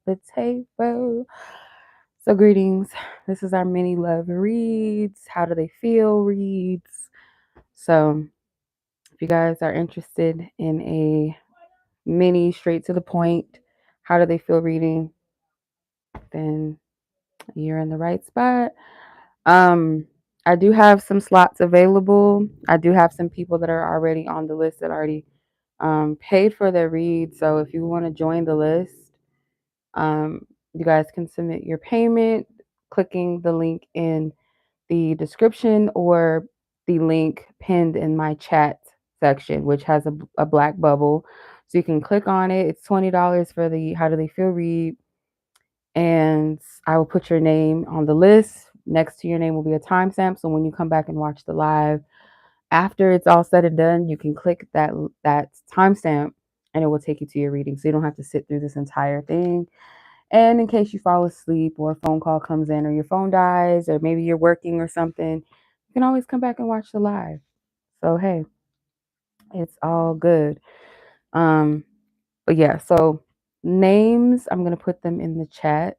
𝗨𝒃𝒽𝗡. So greetings. This is our mini love reads. How do they feel reads? So if you guys are interested in a mini straight to the point, how do they feel reading, then you're in the right spot. I do have some slots available. I do have some people that are already on the list that already paid for their read. So if you want to join the list, you guys can submit your payment clicking the link in the description or the link pinned in my chat section, which has a black bubble. So you can click on it. It's $20 for the How Do They Feel read. And I will put your name on the list. Next to your name will be a timestamp. So when you come back and watch the live, after it's all said and done, you can click that timestamp and it will take you to your reading. So you don't have to sit through this entire thing. And in case you fall asleep or a phone call comes in or your phone dies or maybe you're working or something, you can always come back and watch the live. So hey, it's all good. But yeah, so names, I'm gonna put them in the chat.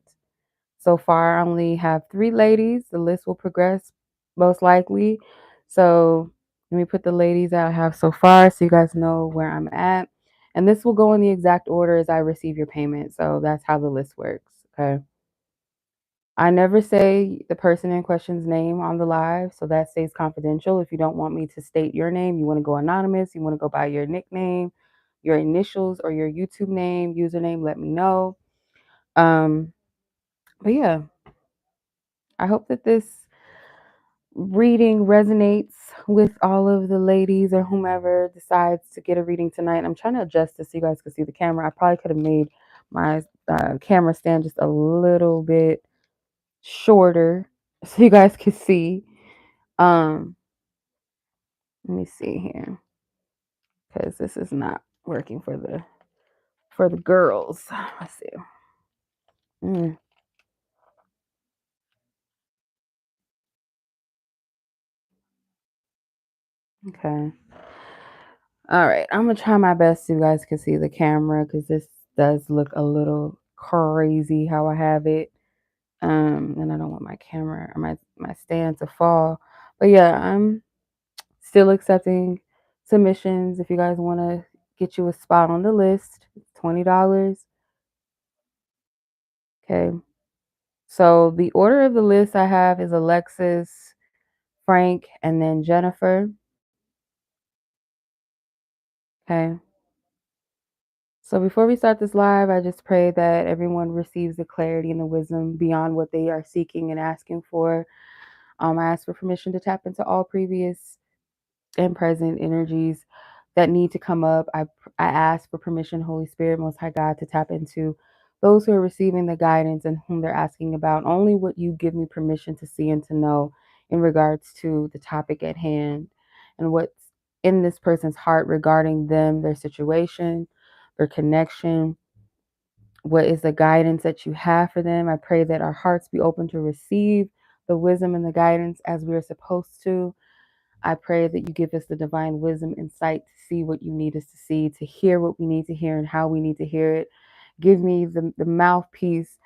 So far, I only have 3 ladies. The list will progress most likely. So let me put the ladies that I have so far so you guys know where I'm at. And this will go in the exact order as I receive your payment. So that's how the list works. Okay. I never say the person in question's name on the live, so that stays confidential. If you don't want me to state your name, you want to go anonymous, you want to go by your nickname, your initials, or your YouTube name, username, let me know. But yeah, I hope that this reading resonates with all of the ladies or whomever decides to get a reading tonight. I'm trying to adjust this so you guys can see the camera. I probably could have made my camera stand just a little bit shorter so you guys can see. Let me see here because this is not working for the girls. Let's see. Okay. All right. I'm gonna try my best so you guys can see the camera because this does look a little crazy how I have it. And I don't want my camera or my stand to fall. But yeah, I'm still accepting submissions. If you guys want to get you a spot on the list, it's $20. Okay. So the order of the list I have is Alexis, Frank, and then Jennifer. Okay. So before we start this live, I just pray that everyone receives the clarity and the wisdom beyond what they are seeking and asking for. I ask for permission to tap into all previous and present energies that need to come up. I ask for permission, Holy Spirit, Most High God, to tap into those who are receiving the guidance and whom they're asking about only what you give me permission to see and to know in regards to the topic at hand and what's in this person's heart regarding them, their situation, their connection. What is the guidance that you have for them? I pray that our hearts be open to receive the wisdom and the guidance as we are supposed to. I pray that you give us the divine wisdom and sight to see what you need us to see, to hear what we need to hear and how we need to hear it. Give me the mouthpiece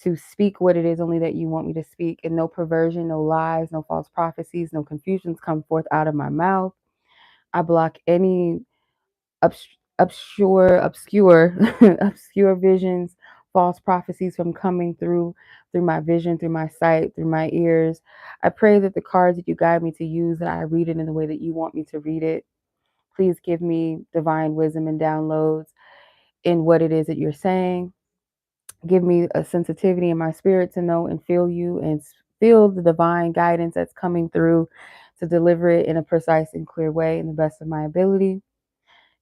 to speak what it is only that you want me to speak, and no perversion, no lies, no false prophecies, no confusions come forth out of my mouth. I block any obscure obscure visions, false prophecies from coming through my vision, through my sight, through my ears. I pray that the cards that you guide me to use, that I read it in the way that you want me to read it. Please give me divine wisdom and downloads in what it is that you're saying. Give me a sensitivity in my spirit to know and feel you and feel the divine guidance that's coming through to deliver it in a precise and clear way in the best of my ability.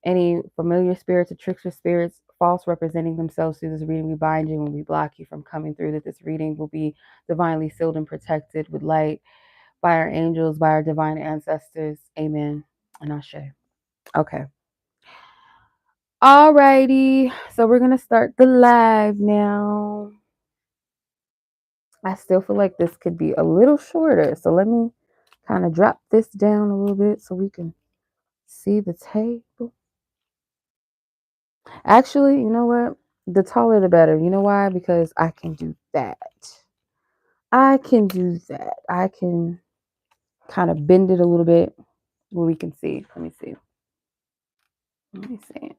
Any familiar spirits or trickster spirits, false representing themselves through this reading, we bind you and we block you from coming through, that this reading will be divinely sealed and protected with light by our angels, by our divine ancestors. Amen. And 𝗟𝑎. Okay. Alrighty. So we're going to start the live now. I still feel like this could be a little shorter. So let me kind of drop this down a little bit so we can see the table. Actually, you know what? The taller the better. You know why? Because I can do that. I can do that. I can kind of bend it a little bit where we can see. Let me see. Let me see. I'm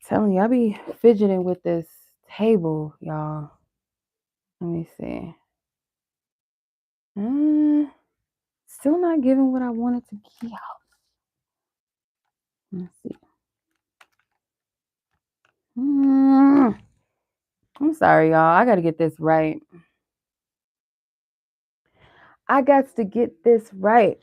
telling you, I be fidgeting with this table, y'all. Let me see. Still not giving what I wanted to give. Let's see. I'm sorry, y'all. I got to get this right. I got to get this right.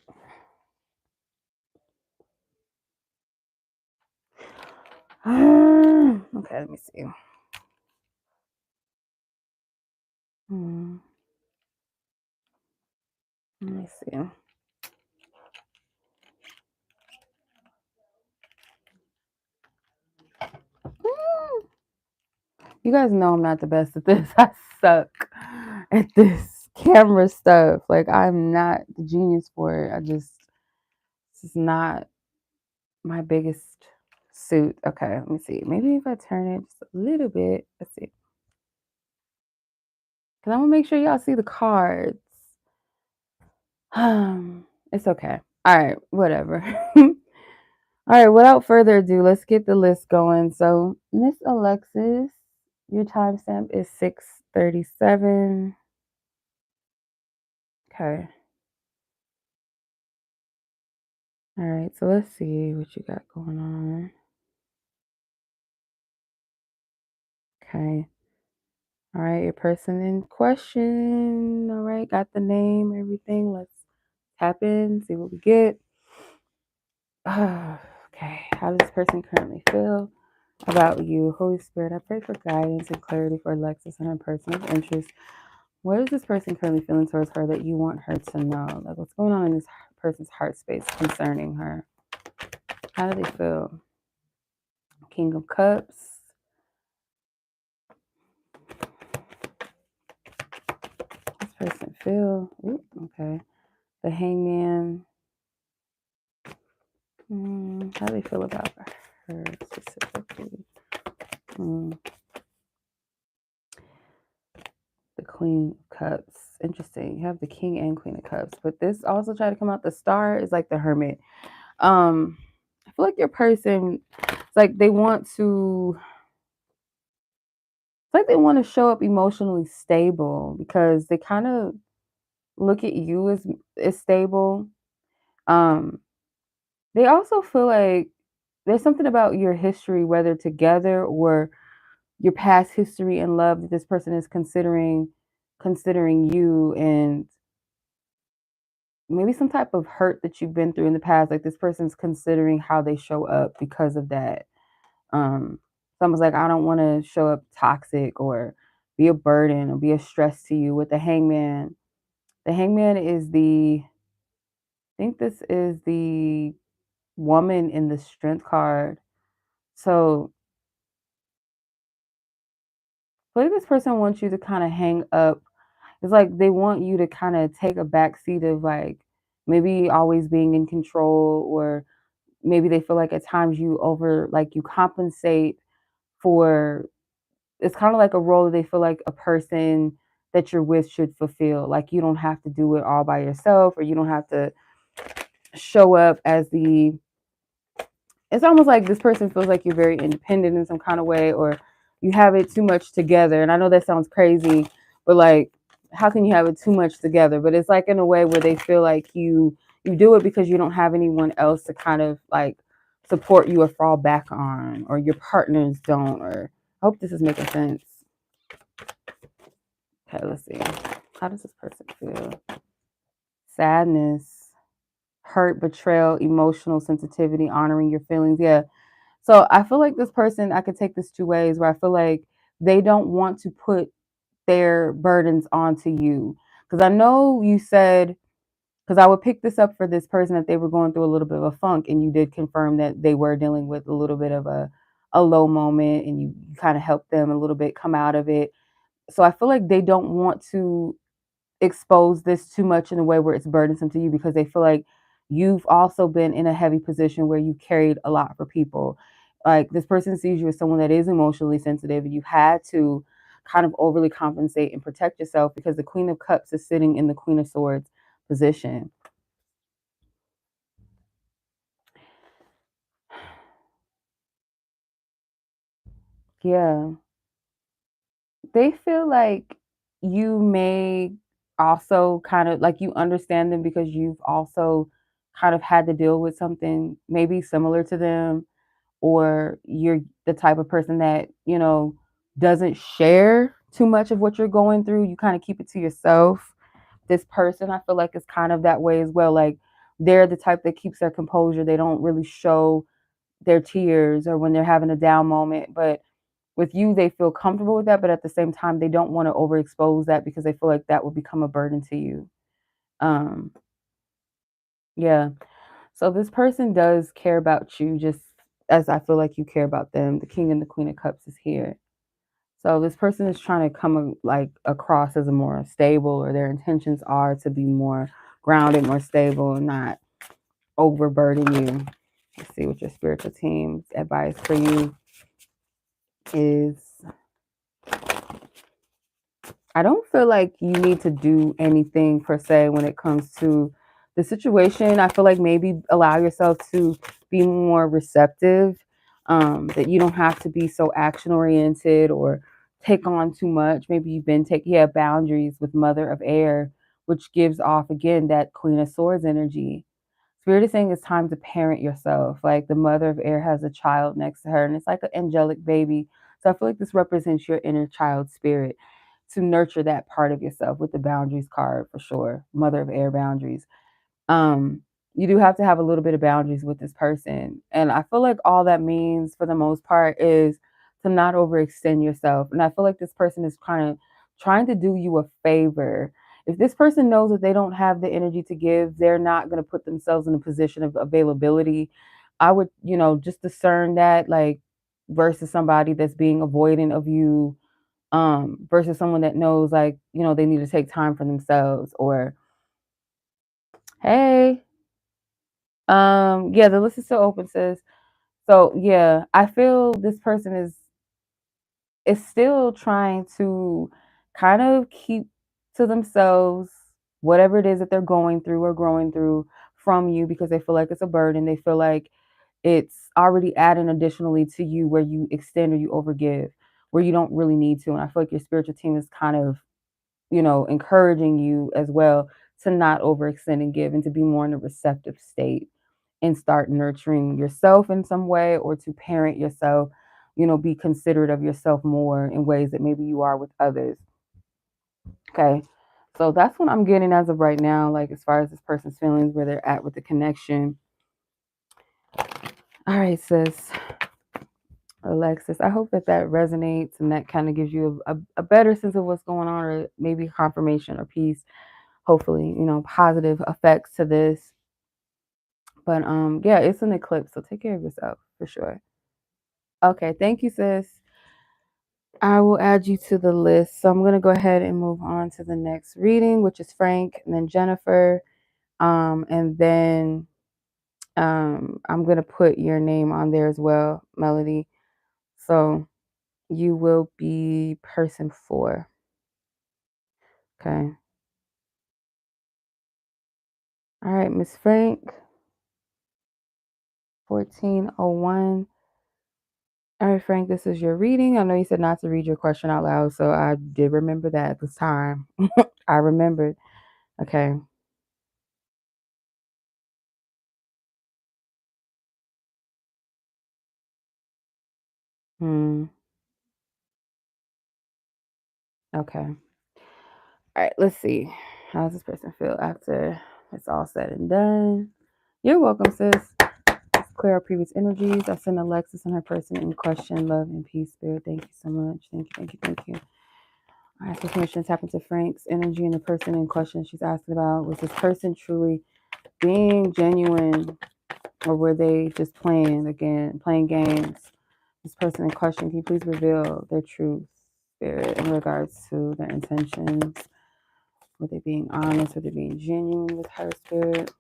Okay, let me see. Let me see. You guys know I'm not the best at this. I suck at this camera stuff. Like, I'm not the genius for it. This is not my biggest suit. Okay, let me see. Maybe if I turn it just a little bit. Let's see. Because I want to make sure y'all see the cards. It's okay. All right, whatever. All right, without further ado, let's get the list going. So, Miss Alexis, your timestamp is 6:37. Okay. All right, so let's see what you got going on. Okay. All right, your person in question. All right, got the name, everything. Let's tap in, see what we get. Okay, how does this person currently feel about you? Holy Spirit, I pray for guidance and clarity for Alexis and her person of interest. What is this person currently feeling towards her that you want her to know? Like, what's going on in this person's heart space concerning her? How do they feel? King of Cups. This person feel. Ooh, okay. The Hangman. How do they feel about her specifically? The Queen of Cups. Interesting. You have the King and Queen of Cups, but this also tried to come out. The Star is like the Hermit. I feel like your person, it's like they want to. It's like they want to show up emotionally stable because they kind of look at you as stable. They also feel like there's something about your history, whether together or your past history in love, that this person is considering you, and maybe some type of hurt that you've been through in the past. Like, this person's considering how they show up because of that. Someone's like, I don't want to show up toxic or be a burden or be a stress to you. With the Hangman, the Hangman is I think this is the woman in the Strength card. So I think this person wants you to kind of hang up. It's like they want you to kind of take a back seat of, like, maybe always being in control, or maybe they feel like at times you compensate for. It's kind of like a role that they feel like a person that you're with should fulfill. Like, you don't have to do it all by yourself, or you don't have to show up as the. It's almost like this person feels like you're very independent in some kind of way, or you have it too much together. And I know that sounds crazy, but like, how can you have it too much together? But it's like in a way where they feel like you do it because you don't have anyone else to kind of like support you or fall back on, or your partners don't. Or I hope this is making sense. Okay, let's see. How does this person feel? Sadness, hurt, betrayal, emotional sensitivity, honoring your feelings. Yeah. So I feel like this person, I could take this two ways, where I feel like they don't want to put their burdens onto you. Because I know you said, because I would pick this up for this person, that they were going through a little bit of a funk, and you did confirm that they were dealing with a little bit of a low moment, and you kind of helped them a little bit come out of it. So I feel like they don't want to expose this too much in a way where it's burdensome to you, because they feel like you've also been in a heavy position where you carried a lot for people. Like this person sees you as someone that is emotionally sensitive, and you had to kind of overly compensate and protect yourself because the Queen of Cups is sitting in the Queen of Swords position. Yeah. They feel like you may also kind of like you understand them because you've also kind of had to deal with something maybe similar to them, or you're the type of person that, doesn't share too much of what you're going through. You kind of keep it to yourself. This person, I feel like, is kind of that way as well. Like they're the type that keeps their composure. They don't really show their tears or when they're having a down moment. But with you, they feel comfortable with that. But at the same time, they don't want to overexpose that because they feel like that will become a burden to you. Um, yeah. So this person does care about you just as I feel like you care about them. The King and the Queen of Cups is here. So this person is trying to come like across as a more stable, or their intentions are to be more grounded, more stable, and not overburden you. Let's see what your spiritual team's advice for you is. I don't feel like you need to do anything per se when it comes to the situation. I feel like maybe allow yourself to be more receptive, that you don't have to be so action oriented or take on too much. Maybe you've been boundaries with Mother of Air, which gives off again that Queen of Swords energy. Spirit is saying it's time to parent yourself. Like the Mother of Air has a child next to her, and it's like an angelic baby. So I feel like this represents your inner child spirit, to nurture that part of yourself with the boundaries card for sure. Mother of Air boundaries. um you do have to have a little bit of boundaries with this person, and I feel like all that means for the most part is to not overextend yourself. And I feel like this person is kind of trying to do you a favor. If this person knows that they don't have the energy to give, they're not going to put themselves in a position of availability. I would, just discern that, like, versus somebody that's being avoidant of you, versus someone that knows, like, they need to take time for themselves. Or hey, yeah, the list is still open, sis. So yeah, I feel this person is still trying to kind of keep to themselves whatever it is that they're going through or growing through from you, because they feel like it's a burden. They feel like it's already adding additionally to you, where you extend or you overgive, where you don't really need to. And I feel like your spiritual team is kind of, encouraging you as well to not overextend and give, and to be more in a receptive state and start nurturing yourself in some way, or to parent yourself, be considerate of yourself more in ways that maybe you are with others. Okay. So that's what I'm getting as of right now, like as far as this person's feelings, where they're at with the connection. All right, sis. Alexis, I hope that resonates and that kind of gives you a better sense of what's going on, or maybe confirmation or peace. Hopefully, positive effects to this. But yeah, it's an eclipse, so take care of yourself for sure. Okay, thank you, sis. I will add you to the list. So I'm gonna go ahead and move on to the next reading, which is Frank, and then Jennifer, and then I'm gonna put your name on there as well, Melody. So you will be person 4. Okay. All right, Miss Frank, 1401. All right, Frank, this is your reading. I know you said not to read your question out loud, so I did remember that this time. I remembered. Okay. Hmm. Okay. All right, let's see. How does this person feel after it's all said and done? You're welcome, sis. Let's clear our previous energies. I send Alexis and her person in question, love and peace, spirit. Thank you so much. Thank you, thank you, thank you. All right, so permission to tap into Frank's energy and the person in question she's asking about. Was this person truly being genuine, or were they just playing games? This person in question, can you please reveal their truth, spirit, in regards to their intentions? Were they being honest? Were they being genuine with her, spirit?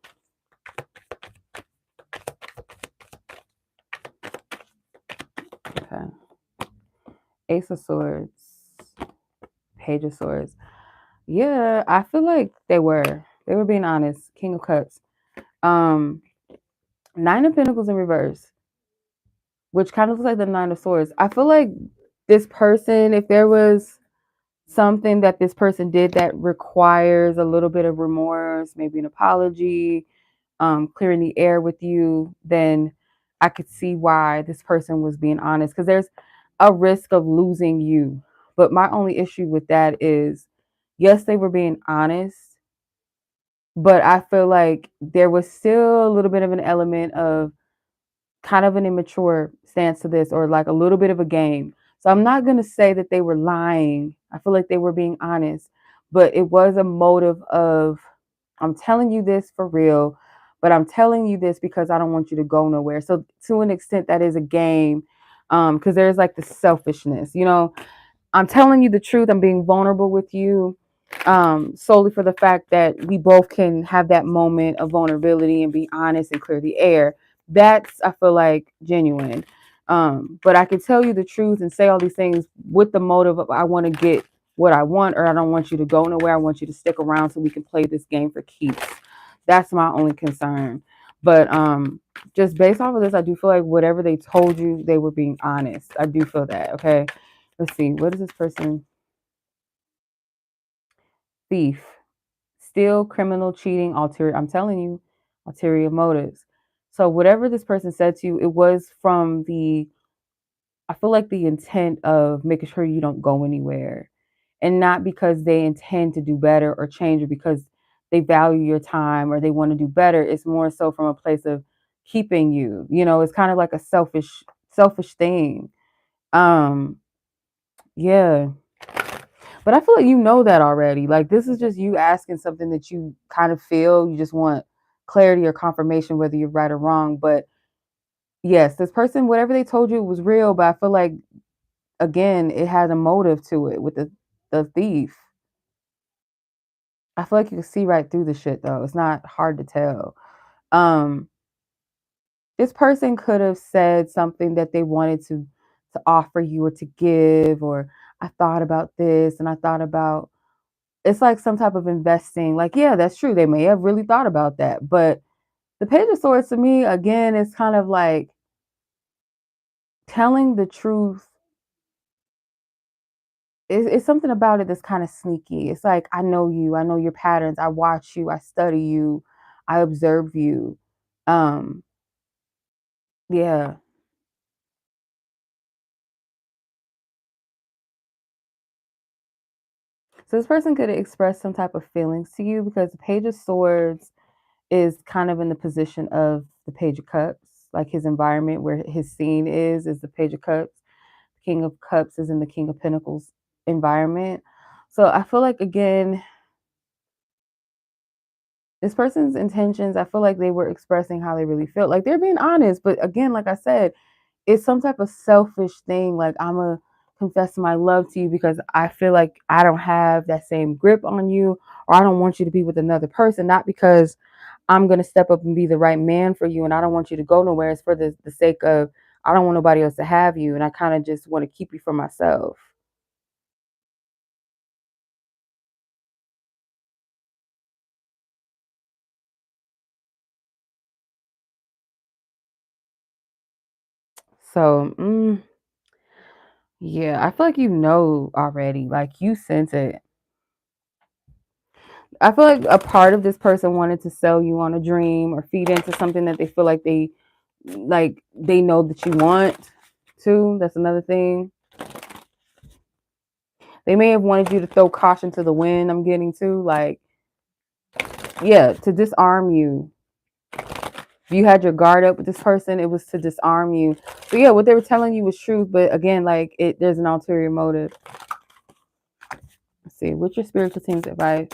Ace of Swords, Page of Swords. Yeah, I feel like they were being honest. King of Cups. Nine of Pentacles in reverse, which kind of looks like the Nine of Swords. I feel like this person, if there was something that this person did that requires a little bit of remorse, maybe an apology, clearing the air with you, then I could see why this person was being honest, because there's a risk of losing you. But my only issue with that is, yes, they were being honest, but I feel like there was still a little bit of an element of kind of an immature stance to this, or like a little bit of a game. So I'm not going to say that they were lying. I feel like they were being honest, but it was a motive of, I'm telling you this for real, but I'm telling you this because I don't want you to go nowhere. So to an extent, that is a game, because there's like the selfishness, you know. I'm telling you the truth. I'm being vulnerable with you, solely for the fact that we both can have that moment of vulnerability and be honest and clear the air. That's, I feel like, genuine. But I can tell you the truth and say all these things with the motive of, I want to get what I want, or I don't want you to go nowhere. I want you to stick around so we can play this game for keeps. That's my only concern. But just based off of this, I do feel like whatever they told you, they were being honest. I do feel that. Okay. Let's see. What is this person? Thief. Steal, criminal, cheating, ulterior. I'm telling you, ulterior motives. So whatever this person said to you, it was from the, I feel like the intent of making sure you don't go anywhere. And not because they intend to do better or change, or because they value your time or they want to do better. It's more so from a place of keeping you. You know, it's kind of like a selfish thing. Um, yeah. But I feel like you know that already. Like, this is just you asking something that you kind of feel. You just want clarity or confirmation whether you're right or wrong. But yes, this person, whatever they told you was real. But I feel like, again, it had a motive to it with the thief. I feel like you can see right through the shit, though. It's not hard to tell. Um, this person could have said something that they wanted to offer you or to give, or I thought about this and I thought about, it's like some type of investing. Like, yeah, that's true. They may have really thought about that. But the Page of Swords, to me, again, is kind of like telling the truth. It's something about it that's kind of sneaky. It's like, I know you. I know your patterns. I watch you. I study you. I observe you. Um, yeah. So this person could express some type of feelings to you, because the Page of Swords is kind of in the position of the Page of Cups. Like, his environment where his scene is the Page of Cups. King of Cups is in the King of Pentacles environment. So I feel like, again, this person's intentions, I feel like they were expressing how they really felt. Like, they're being honest. But again, like I said, it's some type of selfish thing. Like, I'm going to confess my love to you because I feel like I don't have that same grip on you, or I don't want you to be with another person. Not because I'm going to step up and be the right man for you and I don't want you to go nowhere. It's for the sake of, I don't want nobody else to have you. And I kind of just want to keep you for myself. So, yeah, I feel like you know already. Like, you sense it. I feel like a part of this person wanted to sell you on a dream or feed into something that they feel like they know that you want to. That's another thing. They may have wanted you to throw caution to the wind. I'm getting to, like, yeah, to disarm you. If you had your guard up with this person, it was to disarm you. So yeah, what they were telling you was truth, but again, like, there's an ulterior motive. Let's see, what's your spiritual team's advice?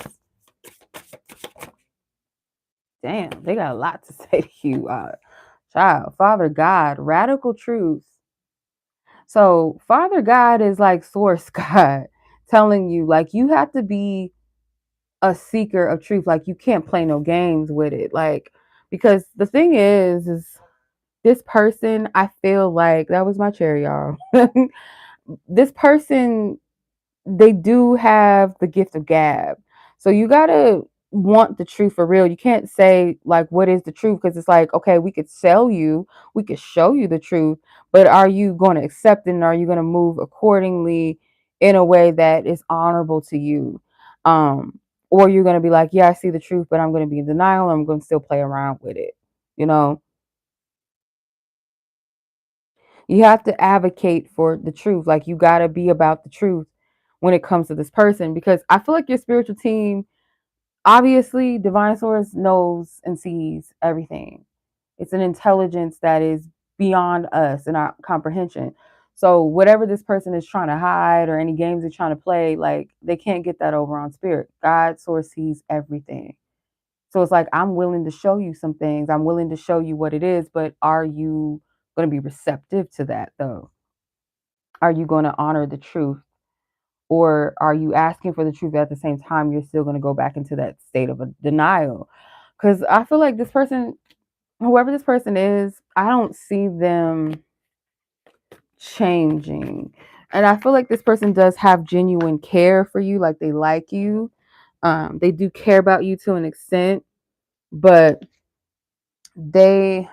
Damn, they got a lot to say to you, child. Father God, radical truth. So Father God is like source God, telling you, like, you have to be a seeker of truth. Like, you can't play no games with it. Like, because the thing is this person, I feel like, that was my cherry, y'all. this person, they do have the gift of gab. So you gotta want the truth for real. You can't say like what is the truth, because it's like, okay, we could sell you, we could show you the truth, but are you going to accept it, and are you going to move accordingly in a way that is honorable to you? Or you're going to be like, yeah, I see the truth, but I'm going to be in denial, I'm going to still play around with it. You know, you have to advocate for the truth. Like, you got to be about the truth when it comes to this person, because I feel like your spiritual team, obviously, divine source knows and sees everything. It's an intelligence that is beyond us and our comprehension. So whatever this person is trying to hide or any games they're trying to play, like, they can't get that over on spirit. God source sees everything. So it's like, I'm willing to show you some things. I'm willing to show you what it is, but are you going to be receptive to that though? Are you going to honor the truth? Or are you asking for the truth, but at the same time you're still going to go back into that state of a denial? Because I feel like this person, whoever this person is, I don't see them changing. And I feel like this person does have genuine care for you, like they like you. They do care about you to an extent, but they,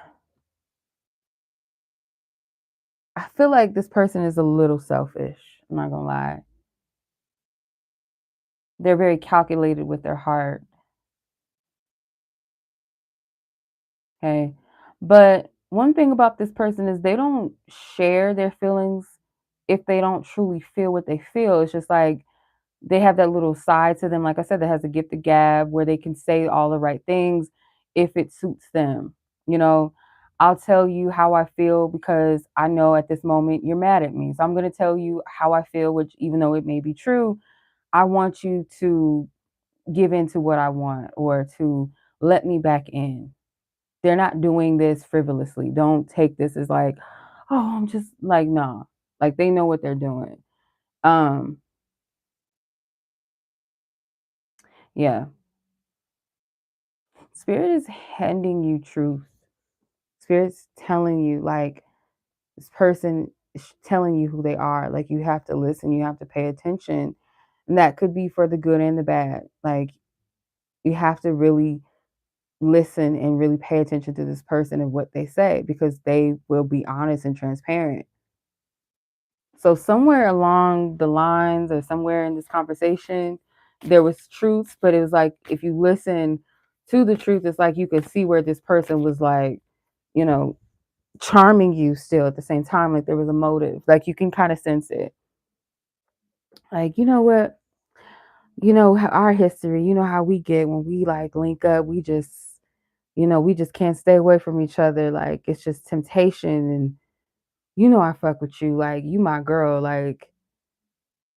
I feel like this person is a little selfish. I'm not gonna lie. They're very calculated with their heart. Okay. But one thing about this person is they don't share their feelings if they don't truly feel what they feel. It's just like they have that little side to them, like I said, that has a gift of gab where they can say all the right things if it suits them. You know, I'll tell you how I feel because I know at this moment you're mad at me. So I'm going to tell you how I feel, which, even though it may be true, I want you to give in to what I want, or to let me back in. They're not doing this frivolously. Don't take this as like, oh, I'm just like, no. Like, they know what they're doing. Um, yeah. Spirit is handing you truth. Spirit's telling you, like, this person is telling you who they are. Like, you have to listen, you have to pay attention. And that could be for the good and the bad. Like, you have to really listen and really pay attention to this person and what they say, because they will be honest and transparent. So somewhere along the lines, or somewhere in this conversation, there was truth, but it was like, if you listen to the truth, it's like you could see where this person was like, you know, charming you still at the same time. Like, there was a motive. Like, you can kind of sense it. Like, you know what? You know, our history, you know how we get when we like link up, we just, we just can't stay away from each other. Like, it's just temptation. And I fuck with you. Like, you my girl. Like,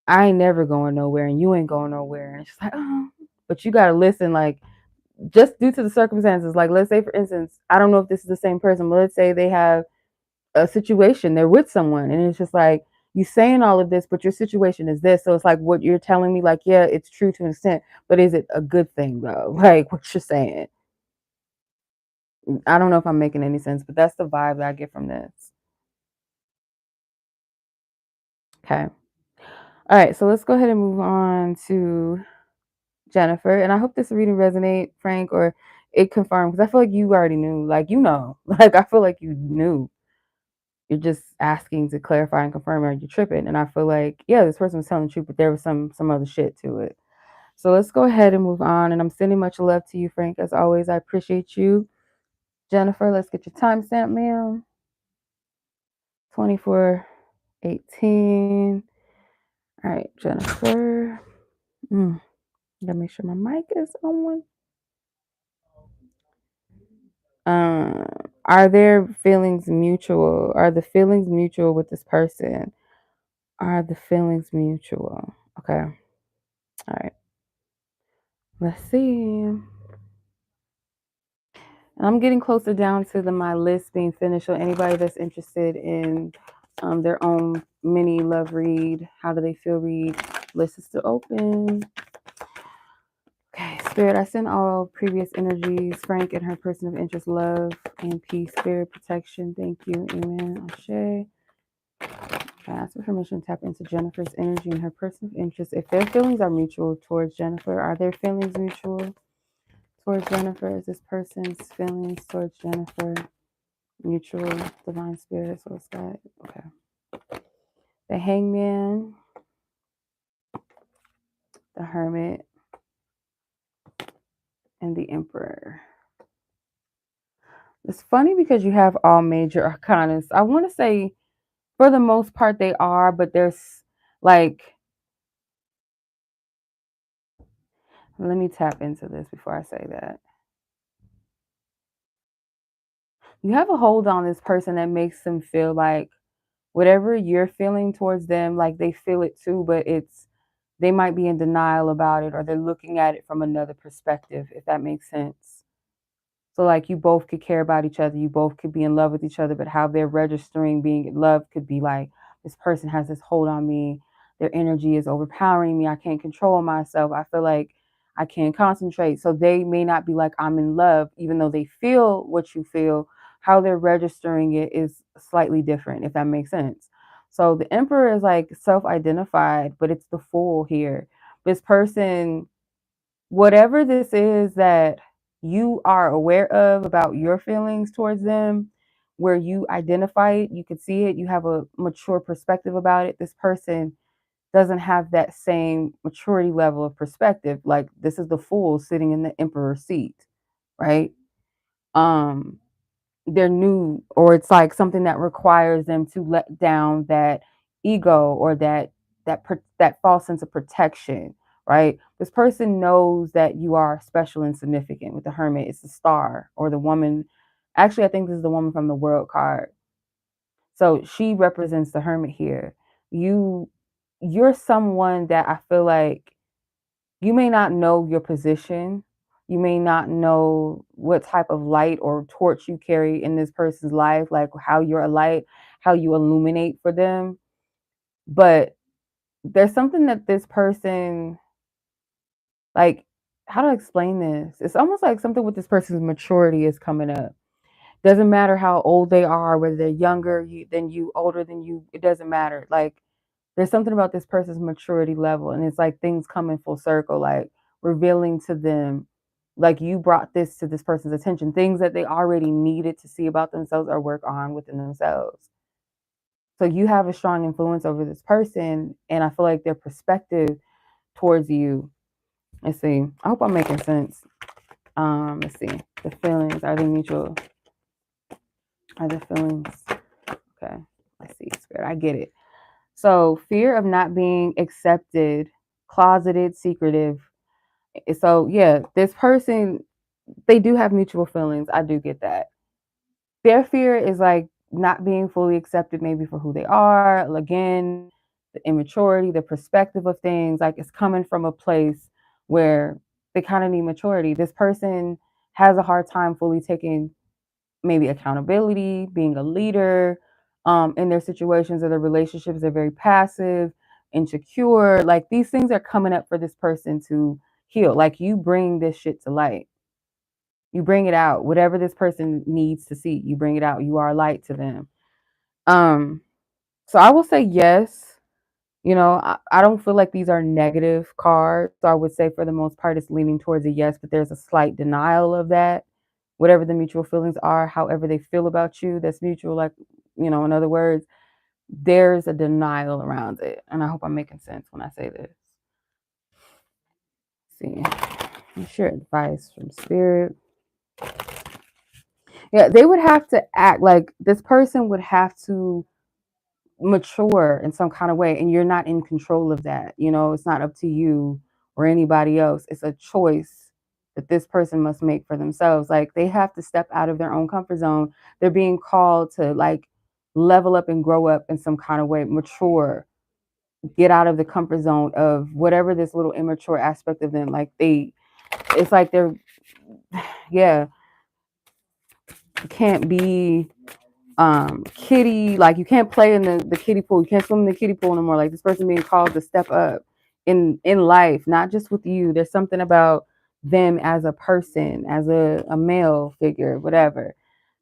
I ain't never going nowhere and you ain't going nowhere. And she's like, oh, but you got to listen, like, just due to the circumstances. Like, let's say, for instance, I don't know if this is the same person, but let's say they have a situation, they're with someone, and it's just like, you saying all of this, but your situation is this. So it's like, what you're telling me, like, yeah, it's true to an extent, but is it a good thing though? Like, what you're saying. I don't know if I'm making any sense, but that's the vibe that I get from this. Okay. All right. So let's go ahead and move on to Jennifer. And I hope this reading resonate, Frank, or it confirmed, because I feel like you already knew. Like, like, I feel like you knew. You're just asking to clarify and confirm, or you're tripping. And I feel like, yeah, this person was telling the truth, but there was some other shit to it. So let's go ahead and move on. And I'm sending much love to you, Frank. As always, I appreciate you. Jennifer, let's get your timestamp, ma'am. 24:18. All right, Jennifer. Gotta make sure my mic is on. Are there feelings mutual? Are the feelings mutual with this person? Are the feelings mutual? Okay. All right. Let's see. And I'm getting closer down to my list being finished. So anybody that's interested in their own mini love read, how do they feel read, list is still open. Okay, Spirit, I send all previous energies, Frank and her person of interest, love and peace, Spirit, protection. Thank you. Amen. Ashe. Ask for permission to tap into Jennifer's energy and her personal interest. If their feelings are mutual towards Jennifer, are their feelings mutual towards Jennifer? Is this person's feelings towards Jennifer mutual? Divine Spirit, Source Guide. Okay. The Hangman, the Hermit, and the Emperor. It's funny because you have all major arcanas. I want to say for the most part they are, but there's like, let me tap into this before I say that. You have a hold on this person that makes them feel like whatever you're feeling towards them, like they feel it too, but they might be in denial about it, or they're looking at it from another perspective, if that makes sense. So like you both could care about each other, you both could be in love with each other, but how they're registering being in love could be like, this person has this hold on me, their energy is overpowering me, I can't control myself, I feel like I can't concentrate. So they may not be like, I'm in love, even though they feel what you feel. How they're registering it is slightly different, if that makes sense. So the Emperor is like self-identified, but it's the Fool here. This person, whatever this is that you are aware of about your feelings towards them, where you identify it, you can see it, you have a mature perspective about it. This person doesn't have that same maturity level of perspective. Like this is the Fool sitting in the Emperor's seat, right? Um, they're new, or it's like something that requires them to let down that ego, or that false sense of protection, right? This person knows that you are special and significant. With the Hermit, it's the star, or the woman. Actually, I think this is the woman from the World card. So she represents the Hermit here. You're someone that I feel like you may not know your position. You may not know what type of light or torch you carry in this person's life, like how you're a light, how you illuminate for them. But there's something that this person, like, how to explain this? It's almost like something with this person's maturity is coming up. Doesn't matter how old they are, whether they're younger than you, older than you, it doesn't matter. Like, there's something about this person's maturity level, and it's like things come in full circle, like revealing to them, like you brought this to this person's attention, things that they already needed to see about themselves or work on within themselves. So you have a strong influence over this person, and I feel like their perspective towards you. Let's see. I hope I'm making sense. Let's see. The feelings, are they mutual? Are the feelings okay? Let's see. Spirit, I get it. So fear of not being accepted, closeted, secretive. So yeah, this person, they do have mutual feelings. I do get that. Their fear is like not being fully accepted, maybe for who they are. Again, the immaturity, the perspective of things, like it's coming from a place where they kind of need maturity. This person has a hard time fully taking maybe accountability, being a leader, in their situations or their relationships. They're very passive, insecure. Like these things are coming up for this person to heal. Like you bring this shit to light. You bring it out. Whatever this person needs to see, you bring it out. You are a light to them. Um, so I will say yes. You know, I don't feel like these are negative cards. So I would say for the most part, it's leaning towards a yes, but there's a slight denial of that. Whatever the mutual feelings are, however they feel about you, that's mutual. Like, you know, in other words, there's a denial around it. And I hope I'm making sense when I say this. Let's see, share advice from spirit. Yeah, they would have to act like this person would have to mature in some kind of way, and you're not in control of that. You know, it's not up to you or anybody else. It's a choice that this person must make for themselves. Like they have to step out of their own comfort zone. They're being called to like level up and grow up in some kind of way, mature, get out of the comfort zone of whatever this little immature aspect of them. Like it's like they're yeah, you can't be kiddie, like you can't play in the kiddie pool, you can't swim in the kiddie pool no more. Like this person being called to step up in life, not just with you. There's something about them as a person, as a male figure, whatever.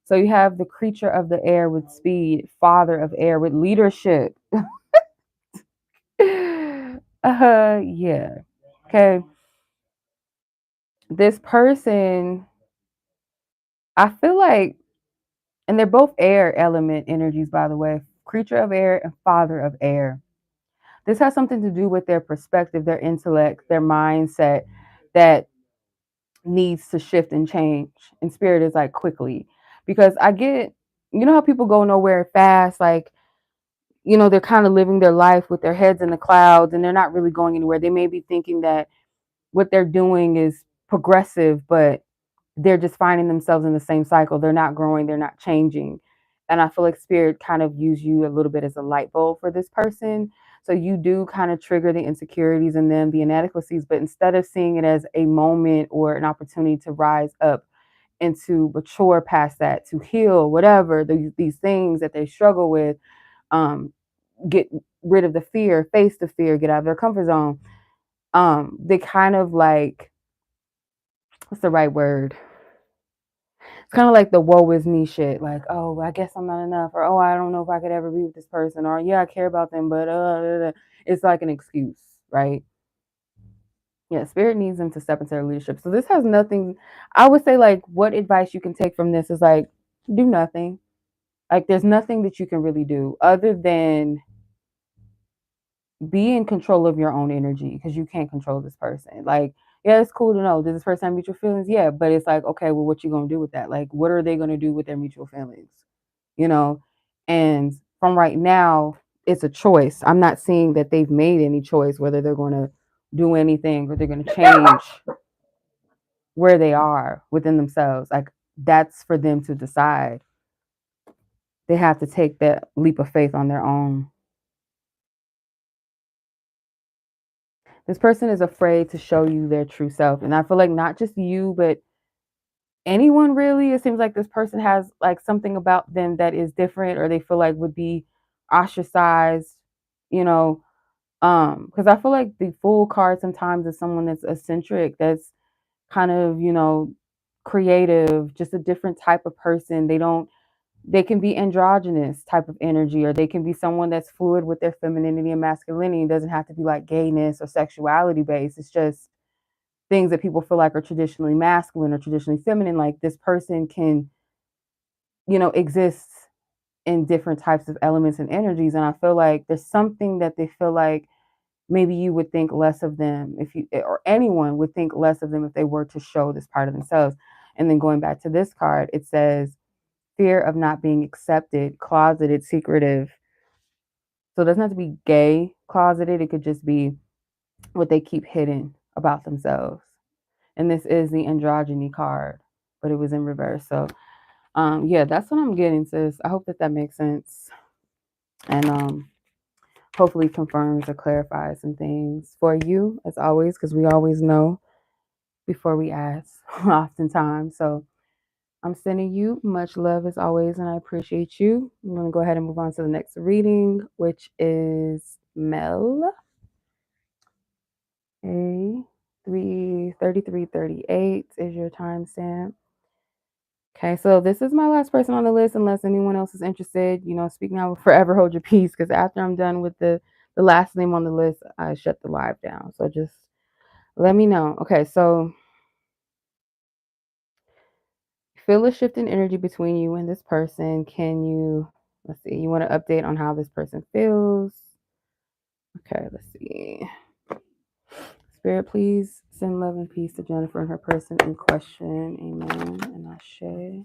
So you have the creature of the air with speed, father of air with leadership. Yeah. Okay. This person, I feel like, and they're both air element energies, by the way, creature of air and father of air. This has something to do with their perspective, their intellect, their mindset that needs to shift and change. And spirit is like quickly, because I get, you know how people go nowhere fast, like, you know, they're kind of living their life with their heads in the clouds and they're not really going anywhere. They may be thinking that what they're doing is progressive, but they're just finding themselves in the same cycle. They're not growing, they're not changing. And I feel like spirit kind of use you a little bit as a light bulb for this person. So you do kind of trigger the insecurities and then the inadequacies, but instead of seeing it as a moment or an opportunity to rise up and to mature past that, to heal whatever these things that they struggle with, um, get rid of the fear, face the fear, get out of their comfort zone. They kind of like, what's the right word? It's kind of like the woe is me shit. Like, oh, I guess I'm not enough, or oh, I don't know if I could ever be with this person, or yeah, I care about them, but it's like an excuse, right? Yeah, spirit needs them to step into their leadership. So this has nothing. I would say, like, what advice you can take from this is like, do nothing. Like, there's nothing that you can really do other than be in control of your own energy, because you can't control this person. Like, yeah, it's cool to know, does this person have mutual feelings? Yeah, but it's like, okay, well, what you gonna do with that? Like, what are they gonna do with their mutual feelings? You know? And from right now, it's a choice. I'm not seeing that they've made any choice, whether they're gonna do anything or they're gonna change where they are within themselves. Like, that's for them to decide. They have to take that leap of faith on their own. This person is afraid to show you their true self. And I feel like not just you, but anyone really, it seems like this person has like something about them that is different, or they feel like would be ostracized, you know. Because I feel like the Fool card sometimes is someone that's eccentric, that's kind of, you know, creative, just a different type of person. They can be androgynous type of energy, or they can be someone that's fluid with their femininity and masculinity. It doesn't have to be like gayness or sexuality based. It's just things that people feel like are traditionally masculine or traditionally feminine. Like, this person can, you know, exist in different types of elements and energies. And I feel like there's something that they feel like maybe you would think less of them if you, or anyone would think less of them if they were to show this part of themselves. And then going back to this card, it says fear of not being accepted, closeted, secretive. So it doesn't have to be gay, closeted. It could just be what they keep hidden about themselves. And this is the androgyny card, but it was in reverse. So yeah, that's what I'm getting, sis. I hope that that makes sense, and hopefully confirms or clarifies some things for you, as always, because we always know before we ask oftentimes. So I'm sending you much love as always, and I appreciate you. I'm going to go ahead and move on to the next reading, which is Mel. A 3:33:38 is your timestamp. Okay, so this is my last person on the list, unless anyone else is interested. You know, speak now, forever hold your peace, because after I'm done with the last name on the list, I shut the live down. So just let me know. Okay, so feel a shift in energy between you and this person. Can you, let's see, you want to update on how this person feels? Okay, let's see. Spirit, please send love and peace to Jennifer and her person in question. Amen. And Ashe.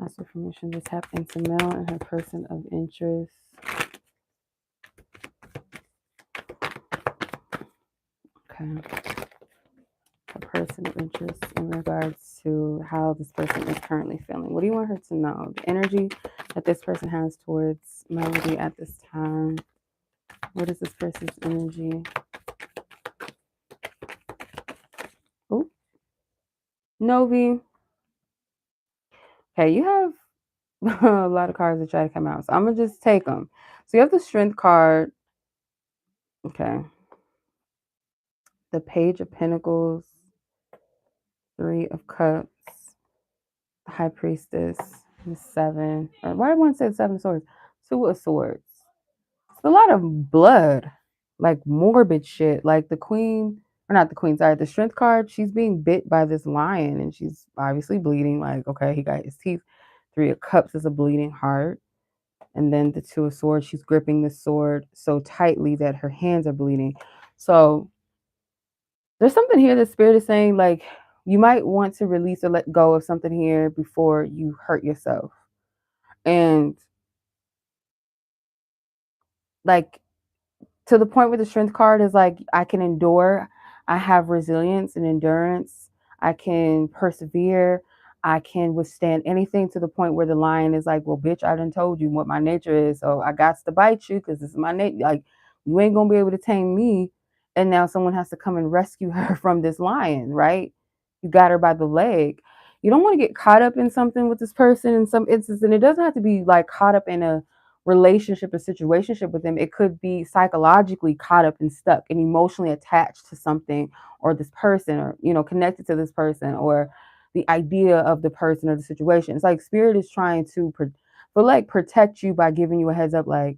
Ask for permission to tap into Mel and her person of interest. Okay. Her person of interest in regards to how this person is currently feeling. What do you want her to know? The energy that this person has towards Melody at this time. What is this person's energy? Oh, Novi. Okay, you have a lot of cards that try to come out. So I'm going to just take them. So you have the Strength card. Okay. The Page of Pentacles. Three of Cups. The High Priestess. The Seven. Why did I want to say the Seven of Swords? Two of Swords. a lot of blood, like morbid shit. Like the queen, or not the queen, sorry, the strength card, she's being bit by this lion and she's obviously bleeding. Like, okay, he got his teeth. Three of Cups is a bleeding heart. And then the Two of Swords, she's gripping the sword so tightly that her hands are bleeding. So there's something here that Spirit is saying, like, you might want to release or let go of something here before you hurt yourself. And like, to the point where the strength card is like, I can endure, I have resilience and endurance, I can persevere, I can withstand anything, to the point where the lion is like, well, bitch, I done told you what my nature is, so I got to bite you because this is my nature. Like, you ain't gonna be able to tame me. And now someone has to come and rescue her from this lion, right? You got her by the leg. You don't want to get caught up in something with this person in some instance, and it doesn't have to be like caught up in a relationship or situationship with them. It could be psychologically caught up and stuck and emotionally attached to something or this person, or connected to this person or the idea of the person or the situation. It's like Spirit is trying to protect you by giving you a heads up, like,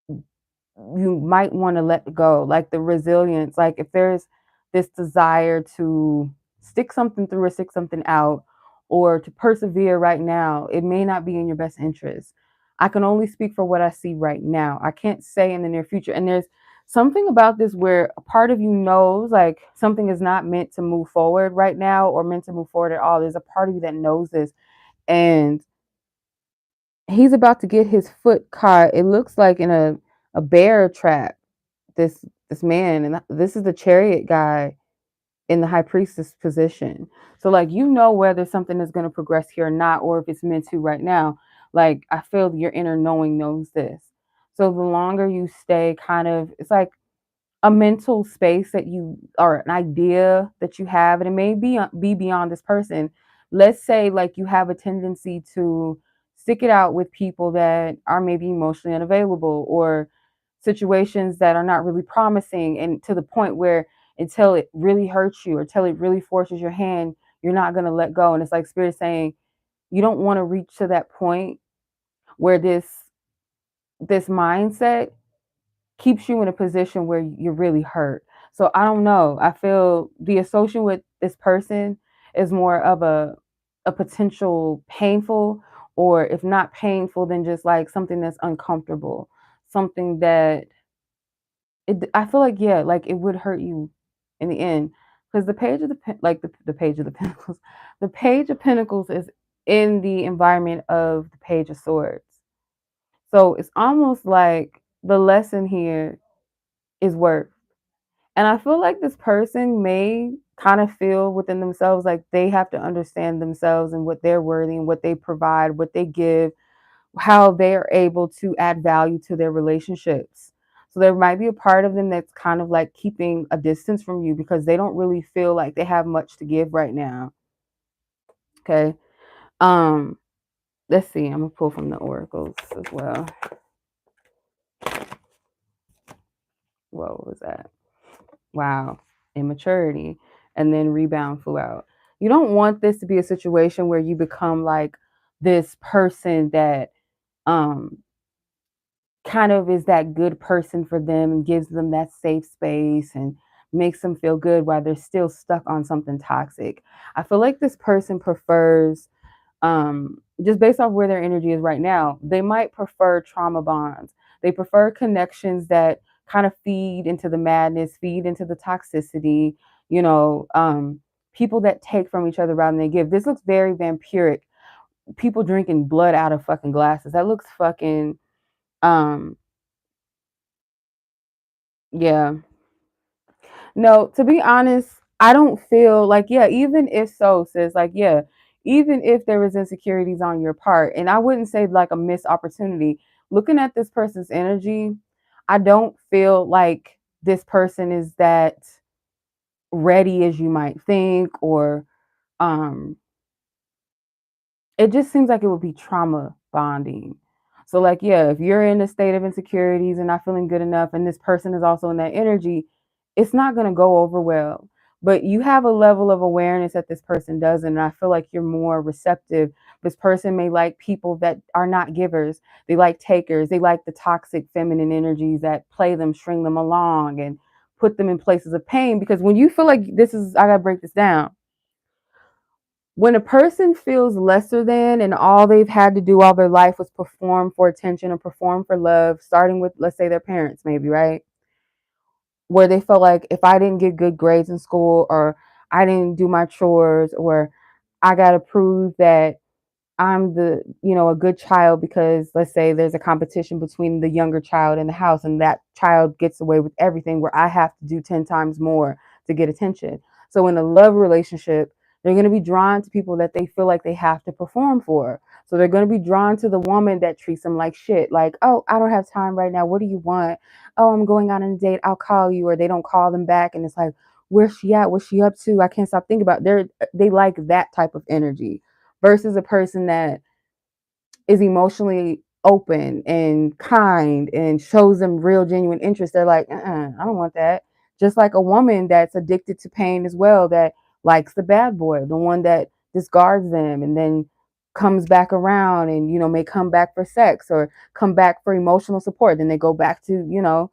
you might want to let go, like the resilience. Like, if there's this desire to stick something through or stick something out or to persevere right now, it may not be in your best interest. I can only speak for what I see right now. I can't say in the near future. And there's something about this where a part of you knows like something is not meant to move forward right now or meant to move forward at all. There's a part of you that knows this, and he's about to get his foot caught. It looks like in a bear trap. This man, and this is the chariot guy in the high priestess position. So like, whether something is going to progress here or not, or if it's meant to right now. Like, I feel your inner knowing knows this. So the longer you stay kind of, it's like a mental space that you, or an idea that you have, and it may be beyond this person. Let's say like you have a tendency to stick it out with people that are maybe emotionally unavailable, or situations that are not really promising, and to the point where until it really hurts you or until it really forces your hand, you're not going to let go. And it's like Spirit saying, you don't want to reach to that point where this mindset keeps you in a position where you're really hurt. So I don't know. I feel the association with this person is more of a potential painful, or if not painful, then just like something that's uncomfortable, something that I feel like, yeah, like it would hurt you in the end, because the page of the page of the pentacles, the page of pentacles is in the environment of the page of swords. So it's almost like the lesson here is worth. And I feel like this person may kind of feel within themselves like they have to understand themselves and what they're worthy and what they provide, what they give, how they are able to add value to their relationships. So there might be a part of them that's kind of like keeping a distance from you because they don't really feel like they have much to give right now. Okay. Um, let's see. I'm gonna pull from the oracles as well. What was that? Wow. Immaturity. And then rebound flew out. You don't want this to be a situation where you become like this person that um kind of is that good person for them and gives them that safe space and makes them feel good while they're still stuck on something toxic. I feel like this person prefers, just based off where their energy is right now, they might prefer trauma bonds. They prefer connections that kind of feed into the madness, feed into the toxicity, people that take from each other rather than give. This looks very vampiric. People drinking blood out of fucking glasses. That looks fucking, um, yeah. No, to be honest, I don't feel like, yeah, even if so, sis, like, yeah, even if there was insecurities on your part, and I wouldn't say like a missed opportunity, looking at this person's energy, I don't feel like this person is that ready as you might think, or um it just seems like it would be trauma bonding. So like, yeah, if you're in a state of insecurities and not feeling good enough and this person is also in that energy, it's not going to go over well. but you have a level of awareness that this person doesn't. And I feel like you're more receptive. This person may like people that are not givers. They like takers. They like the toxic feminine energies that play them, string them along, and put them in places of pain. Because when you feel like I gotta break this down. When a person feels lesser than and all they've had to do all their life was perform for attention or perform for love, starting with, let's say, their parents, maybe, right? Where they felt like if I didn't get good grades in school, or I didn't do my chores, or I got to prove that I'm a good child, because let's say there's a competition between the younger child in the house and that child gets away with everything where I have to do 10 times more to get attention. So in a love relationship, they're going to be drawn to people that they feel like they have to perform for. So they're going to be drawn to the woman that treats them like shit. Like, oh, I don't have time right now. What do you want? Oh, I'm going on a date. I'll call you. Or they don't call them back. And it's like, where's she at? What's she up to? I can't stop thinking about it. They like that type of energy versus a person that is emotionally open and kind and shows them real genuine interest. They're like, I don't want that. Just like a woman that's addicted to pain as well, that likes the bad boy, the one that discards them and then comes back around and, may come back for sex or come back for emotional support. Then they go back to,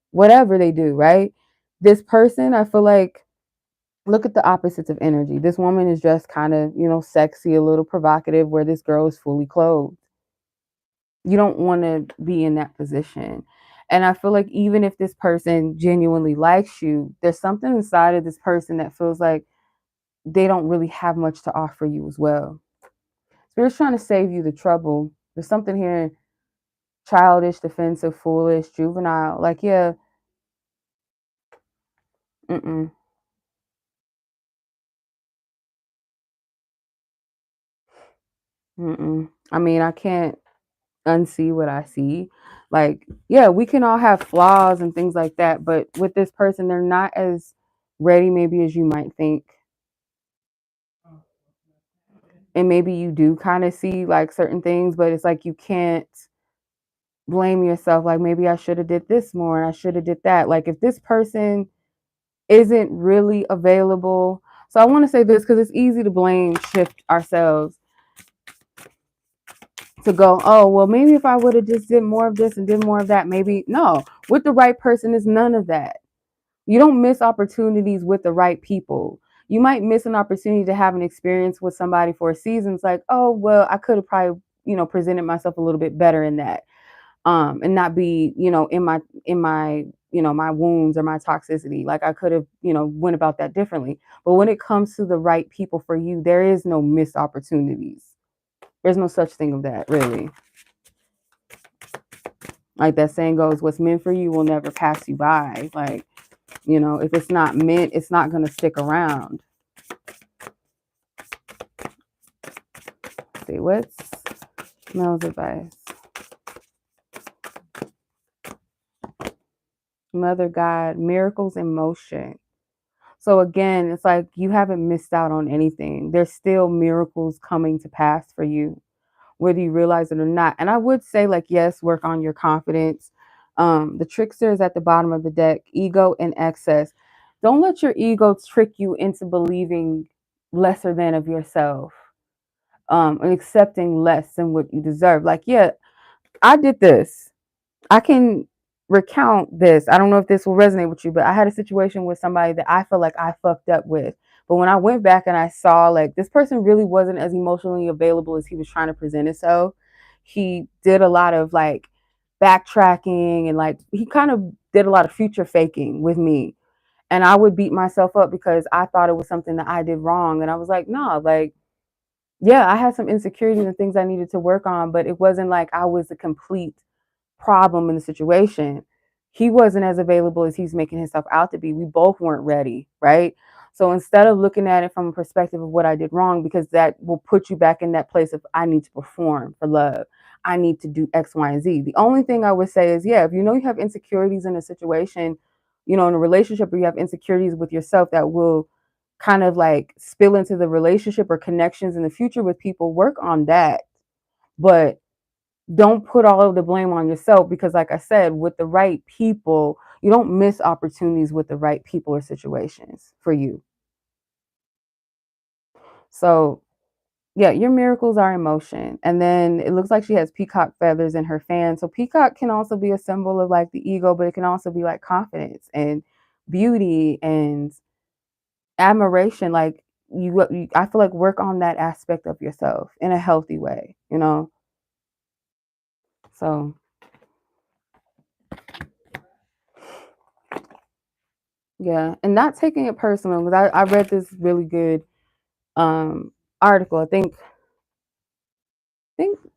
whatever they do, right? This person, I feel like, look at the opposites of energy. This woman is just kind of, sexy, a little provocative, where this girl is fully clothed. You don't want to be in that position. And I feel like even if this person genuinely likes you, there's something inside of this person that feels like they don't really have much to offer you as well. Spirit's trying to save you the trouble. There's something here: childish, defensive, foolish, juvenile. Like, yeah, mm-mm, mm-mm. I mean, I can't unsee what I see. Like, yeah, we can all have flaws and things like that, but with this person, they're not as ready maybe as you might think. And maybe you do kind of see like certain things, but it's like you can't blame yourself. Like, maybe I should have did this more and I should have did that. Like, if this person isn't really available. So I want to say this because it's easy to blame shift ourselves, to go, oh, well, maybe if I would have just did more of this and did more of that, maybe. No, with the right person is none of that. You don't miss opportunities with the right people. You might miss an opportunity to have an experience with somebody for a season. It's like, oh, well, I could have probably, presented myself a little bit better in that. And not be, in my, my wounds or my toxicity. Like, I could have, went about that differently. But when it comes to the right people for you, there is no missed opportunities. There's no such thing of that, really. Like that saying goes, what's meant for you will never pass you by. Like, if it's not meant, it's not going to stick around. Let's see, what's Mel's advice? Mother God, miracles in motion. So again, it's like you haven't missed out on anything. There's still miracles coming to pass for you, whether you realize it or not. And I would say, like, yes, work on your confidence. The trickster is at the bottom of the deck, ego and excess. Don't let your ego trick you into believing lesser than of yourself, and accepting less than what you deserve. Like, yeah, I did this. I can recount this. I don't know if this will resonate with you, but I had a situation with somebody that I felt like I fucked up with. But when I went back and I saw, like, this person really wasn't as emotionally available as he was trying to present himself. He did a lot of like backtracking, and like he kind of did a lot of future faking with me. And I would beat myself up because I thought it was something that I did wrong. And I was like, no, like, yeah, I had some insecurities and things I needed to work on, but it wasn't like I was a complete problem in the situation. He wasn't as available as he's making himself out to be. We both weren't ready, right? So instead of looking at it from a perspective of what I did wrong, because that will put you back in that place of I need to perform for love. I need to do X, Y, and Z. The only thing I would say is, yeah, if you know you have insecurities in a situation, in a relationship where you have insecurities with yourself that will kind of like spill into the relationship or connections in the future with people, work on that. But don't put all of the blame on yourself, because like I said, with the right people, you don't miss opportunities with the right people or situations for you. So yeah, your miracles are emotion. And then it looks like she has peacock feathers in her fan. So peacock can also be a symbol of like the ego, but it can also be like confidence and beauty and admiration. Like I feel like work on that aspect of yourself in a healthy way, you know? So yeah, and not taking it personal, because I read this really good article. I think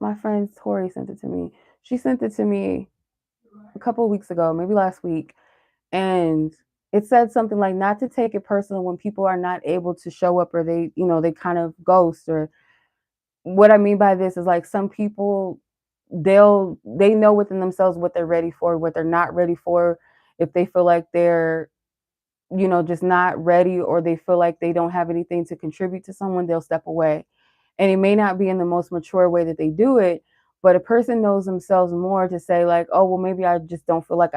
my friend Tori sent it to me. She sent it to me a couple of weeks ago, maybe last week, and it said something like not to take it personal when people are not able to show up, or they kind of ghost. Or what I mean by this is like some people, they know within themselves what they're ready for, what they're not ready for. If they feel like they're just not ready, or they feel like they don't have anything to contribute to someone, they'll step away. And it may not be in the most mature way that they do it, but a person knows themselves more to say like, oh, well, maybe I just don't feel like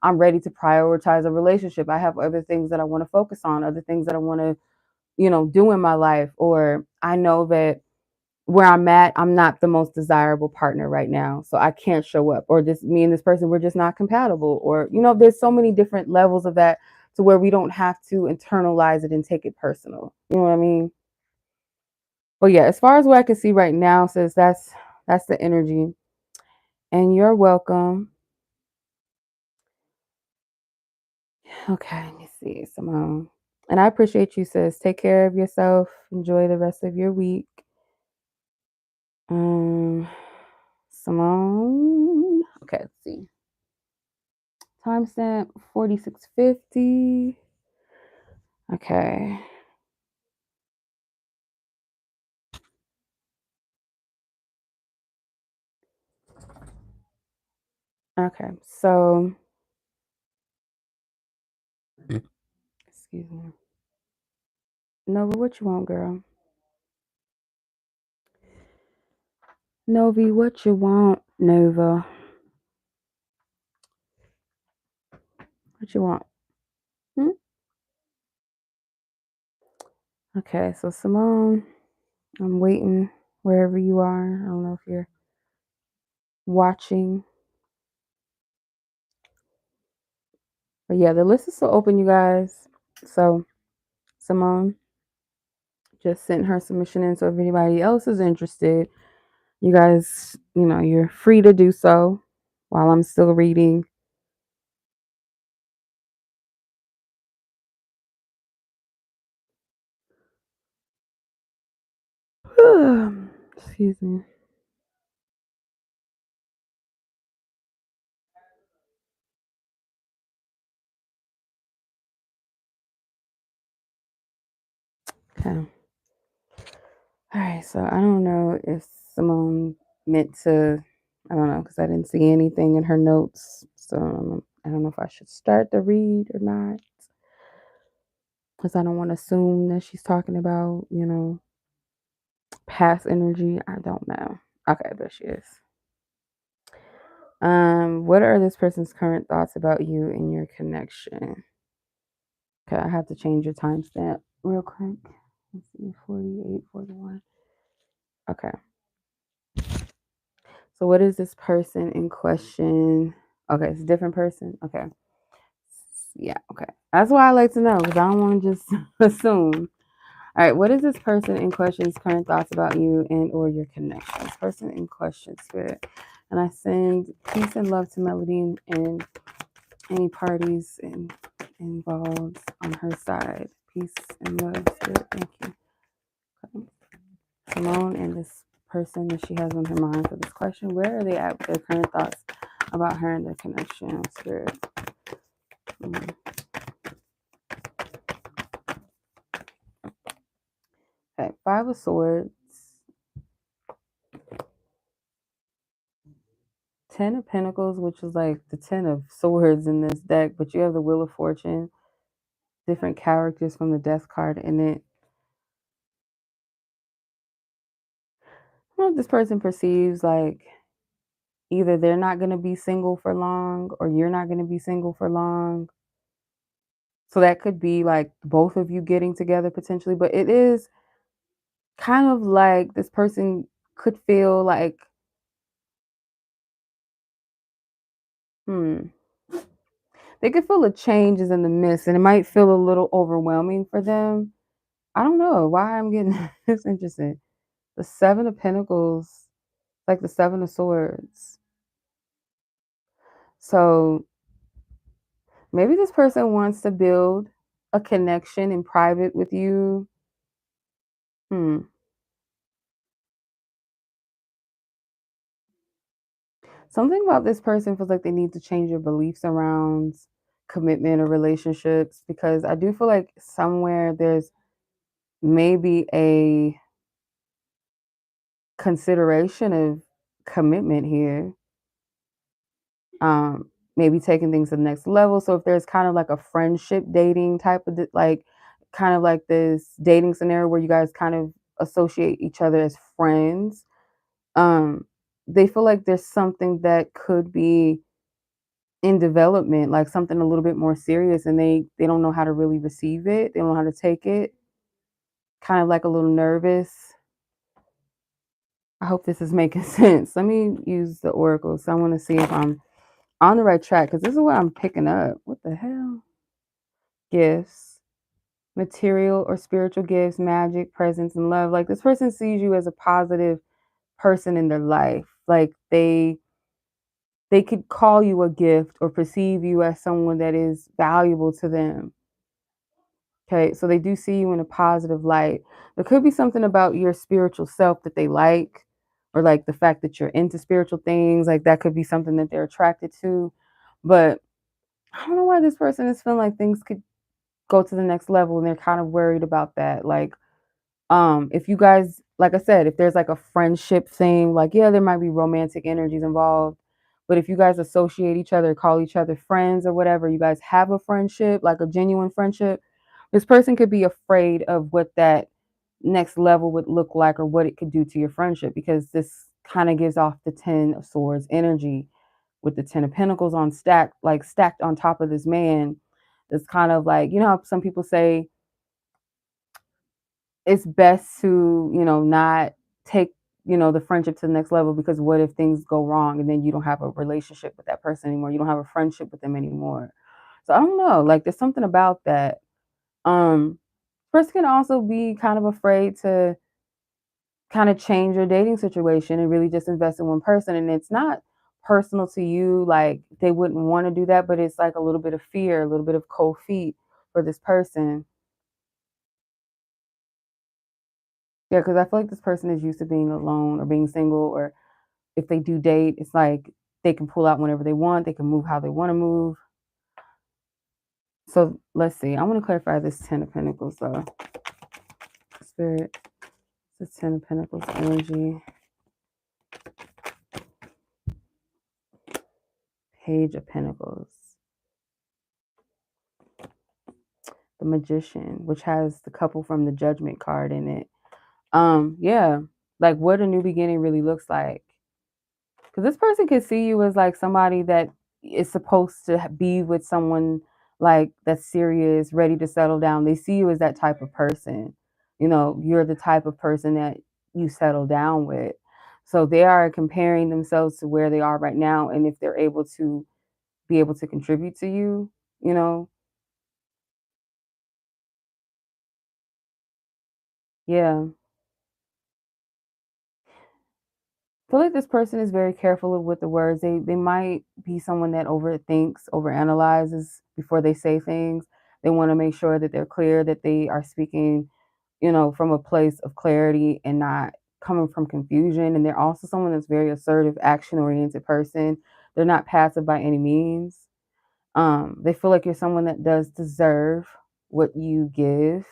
I'm ready to prioritize a relationship. I have other things that I want to focus on, other things that I want to, do in my life. Or I know that where I'm at, I'm not the most desirable partner right now, so I can't show up. Or this, me and this person, we're just not compatible. Or, there's so many different levels of that, to where we don't have to internalize it and take it personal. You know what I mean? But yeah, as far as what I can see right now, says that's the energy. And you're welcome. Okay, let me see, Simone. And I appreciate you, sis. Take care of yourself. Enjoy the rest of your week. Simone. Okay, let's see. Timestamp 4650. Okay. Okay. So, excuse me. Nova, what you want, girl? Novi, what you want, Nova? What you want? Hmm? Okay, so Simone, I'm waiting wherever you are. I don't know if you're watching. But yeah, the list is still open, you guys. So Simone just sent her submission in. So if anybody else is interested, you guys, you're free to do so while I'm still reading. Excuse me. Okay. All right. So I don't know if Simone meant to, I don't know, because I didn't see anything in her notes. So I don't know if I should start the read or not. Because I don't want to assume that she's talking about, past energy. I don't know. Okay, there she is. What are this person's current thoughts about you and your connection? Okay, I have to change your timestamp real quick. Let's see, 48:41. Okay. So what is this person in question? Okay, it's a different person. Okay. Yeah, okay. That's why I like to know, because I don't want to just assume. All right, what is this person in question's current thoughts about you and or your connection? This person in question, spirit. And I send peace and love to Melody and any parties involved on her side. Peace and love, spirit. Thank you. Okay. Simone and this person that she has on her mind for this question. Where are they at with their current thoughts about her and their connection, spirit? Okay, 5 of Swords. 10 of Pentacles, which is like the 10 of Swords in this deck, but you have the Wheel of Fortune, different characters from the Death card in it. I don't know if this person perceives like either they're not going to be single for long or you're not going to be single for long. So that could be like both of you getting together potentially, but it is kind of like this person could feel like, hmm, they could feel the changes in the mist and it might feel a little overwhelming for them. I don't know why I'm getting it's interesting. The Seven of Pentacles, like the Seven of Swords. So maybe this person wants to build a connection in private with you. Hmm. Something about this person feels like they need to change your beliefs around commitment or relationships because I do feel like somewhere there's maybe a consideration of commitment here. Maybe taking things to the next level. So if there's kind of like a friendship dating type of like kind of like this dating scenario where you guys kind of associate each other as friends, um, they feel like there's something that could be in development, like something a little bit more serious, and they don't know how to really receive it. They don't know how to take it. Kind of like a little nervous. I hope this is making sense. Let me use the oracle. So I want to see if I'm on the right track because this is what I'm picking up. What the hell? Gifts, material or spiritual gifts, magic, presence, and love. Like this person sees you as a positive person in their life. Like they could call you a gift or perceive you as someone that is valuable to them. Okay, so they do see you in a positive light. There could be something about your spiritual self that they like, or like the fact that you're into spiritual things. Like that could be something that they're attracted to. But I don't know why this person is feeling like things could go to the next level and they're kind of worried about that. Like, if you guys, like I said, if there's like a friendship thing, like, yeah, there might be romantic energies involved. But if you guys associate each other, call each other friends or whatever, you guys have a friendship, like a genuine friendship, this person could be afraid of what that next level would look like or what it could do to your friendship because this kind of gives off the 10 of Swords energy with the 10 of Pentacles on stacked, like stacked on top of this man. It's kind of like, you know how some people say it's best to, not take, the friendship to the next level because what if things go wrong and then you don't have a relationship with that person anymore? You don't have a friendship with them anymore. So I don't know, like there's something about that. Um, Person can also be kind of afraid to kind of change your dating situation and really just invest in one person. And it's not personal to you, like they wouldn't want to do that, but it's like a little bit of fear, a little bit of cold feet for this person. Yeah, because I feel like this person is used to being alone or being single, or if they do date, it's like they can pull out whenever they want, they can move how they want to move. So let's see. I want to clarify this 10 of Pentacles though. Spirit, this 10 of Pentacles energy, Page of Pentacles, the Magician, which has the couple from the Judgment card in it. Yeah, like what a new beginning really looks like. Because this person could see you as like somebody that is supposed to be with someone like that's serious, ready to settle down. They see you as that type of person. You're the type of person that you settle down with. So they are comparing themselves to where they are right now. And if they're able to be able to contribute to you, you know, yeah. Feel like this person is very careful with the words. They might be someone that overthinks, overanalyzes before they say things. They want to make sure that they're clear, that they are speaking, from a place of clarity and not coming from confusion. And they're also someone that's very assertive, action oriented person. They're not passive by any means. They feel like you're someone that does deserve what you give.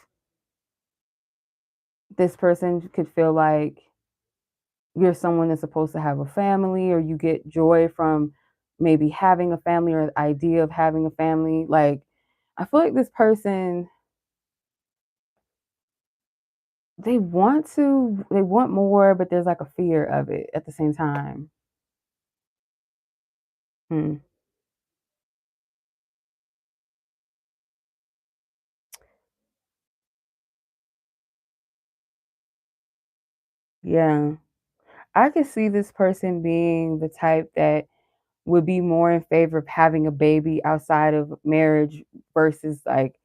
This person could feel like you're someone that's supposed to have a family or you get joy from maybe having a family or the idea of having a family. Like I feel like this person, they want more, but there's like a fear of it at the same time. Hmm. Yeah. I could see this person being the type that would be more in favor of having a baby outside of marriage versus like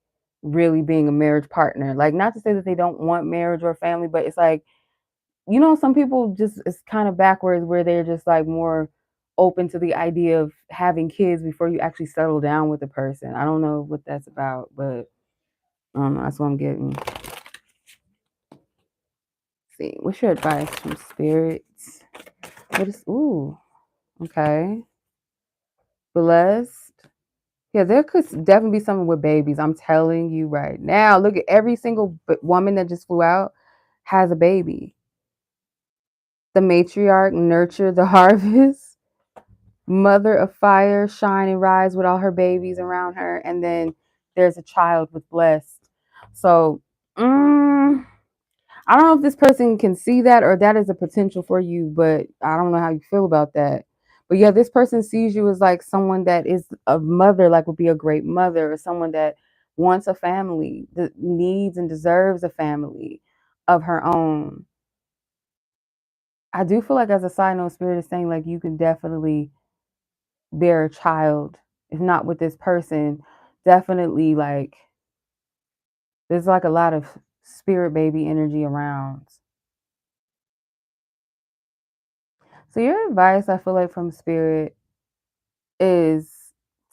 really being a marriage partner. Like, not to say that they don't want marriage or family, but it's like, some people just it's kind of backwards where they're just like more open to the idea of having kids before you actually settle down with a person. I don't know what that's about, but that's what I'm getting. See, what's your advice from spirits? What is okay. Blessed. Yeah, there could definitely be something with babies. I'm telling you right now. Look at every single woman that just flew out has a baby. The matriarch nurture the harvest. Mother of fire, shine and rise with all her babies around her. And then there's a child with blessed. So, I don't know if this person can see that or that is a potential for you, but I don't know how you feel about that. But yeah, this person sees you as like someone that is a mother, like would be a great mother, or someone that wants a family, that needs and deserves a family of her own. I do feel like, as a side note, Spirit is saying like you can definitely bear a child, if not with this person, definitely like there's like a lot of spirit baby energy around. So your advice, I feel like from spirit, is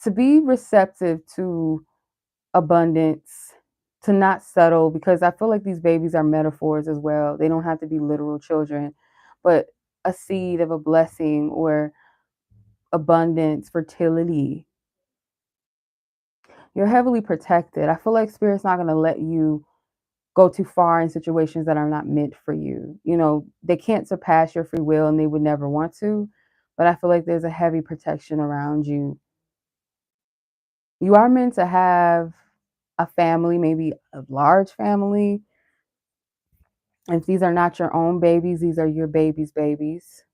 to be receptive to abundance, to not settle, because I feel like these babies are metaphors as well. They don't have to be literal children, but a seed of a blessing or abundance, fertility. You're heavily protected. I feel like spirit's not going to let you go too far in situations that are not meant for you. They can't surpass your free will and they would never want to, but I feel like there's a heavy protection around you. You are meant to have a family, maybe a large family. If these are not your own babies, these are your baby's babies.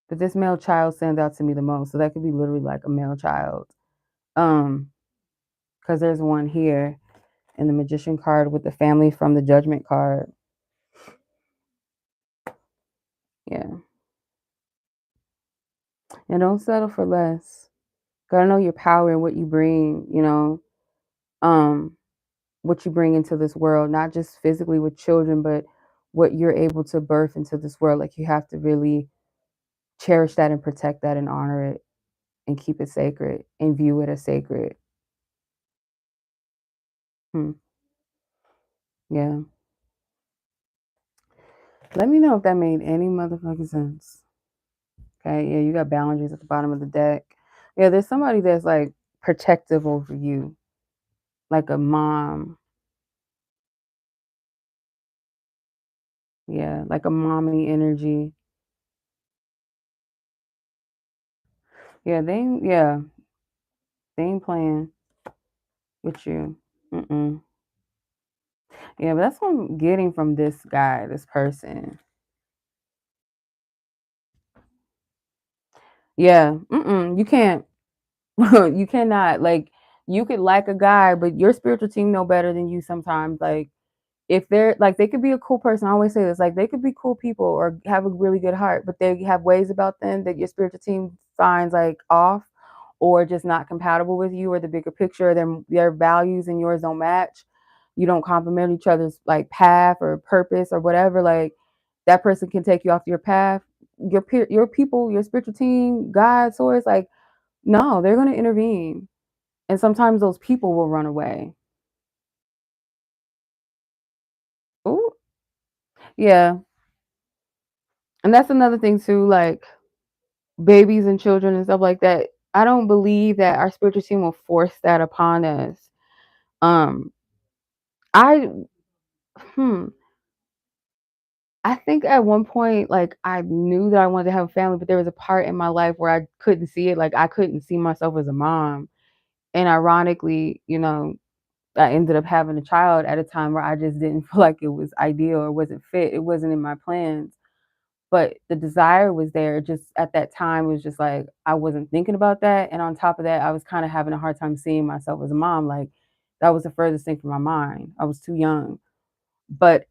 But this male child stands out to me the most. So that could be literally like a male child. Because there's one here in the Magician card with the family from the Judgment card. Yeah. And don't settle for less. Gotta know your power and what you bring, um, what you bring into this world, not just physically with children, but what you're able to birth into this world. Like, you have to really cherish that and protect that and honor it and keep it sacred and view it as sacred. Hmm. Yeah. Let me know if that made any motherfucking sense. Okay. Yeah, you got boundaries at the bottom of the deck. Yeah, there's somebody that's like protective over you, like a mom. Yeah, like a mommy energy. They ain't playing with you. Mm-mm. Yeah, but that's what I'm getting from this guy, this person. Yeah. You can't. You cannot. Like, you could like a guy, but your spiritual team know better than you sometimes. Like, if they're like, they could be a cool person. I always say this, like, they could be cool people or have a really good heart, but they have ways about them that your spiritual team finds like off or just not compatible with you or the bigger picture. Their values and yours don't match. You don't complement each other's like path or purpose or whatever. Like, that person can take you off your path. Your people, your spiritual team, God, source, like, no, they're going to intervene. And sometimes those people will run away. Oh, yeah. And that's another thing too, like babies and children and stuff like that. I don't believe that our spiritual team will force that upon us. Um, I hmm, I think at one point, like, I knew that I wanted to have a family, but there was a part in my life where I couldn't see it. Like, I couldn't see myself as a mom. And ironically, I ended up having a child at a time where I just didn't feel like it was ideal or wasn't fit. It wasn't in my plans. But the desire was there. Just at that time, it was just like I wasn't thinking about that. And on top of that, I was kind of having a hard time seeing myself as a mom. Like, that was the furthest thing from my mind. I was too young. But,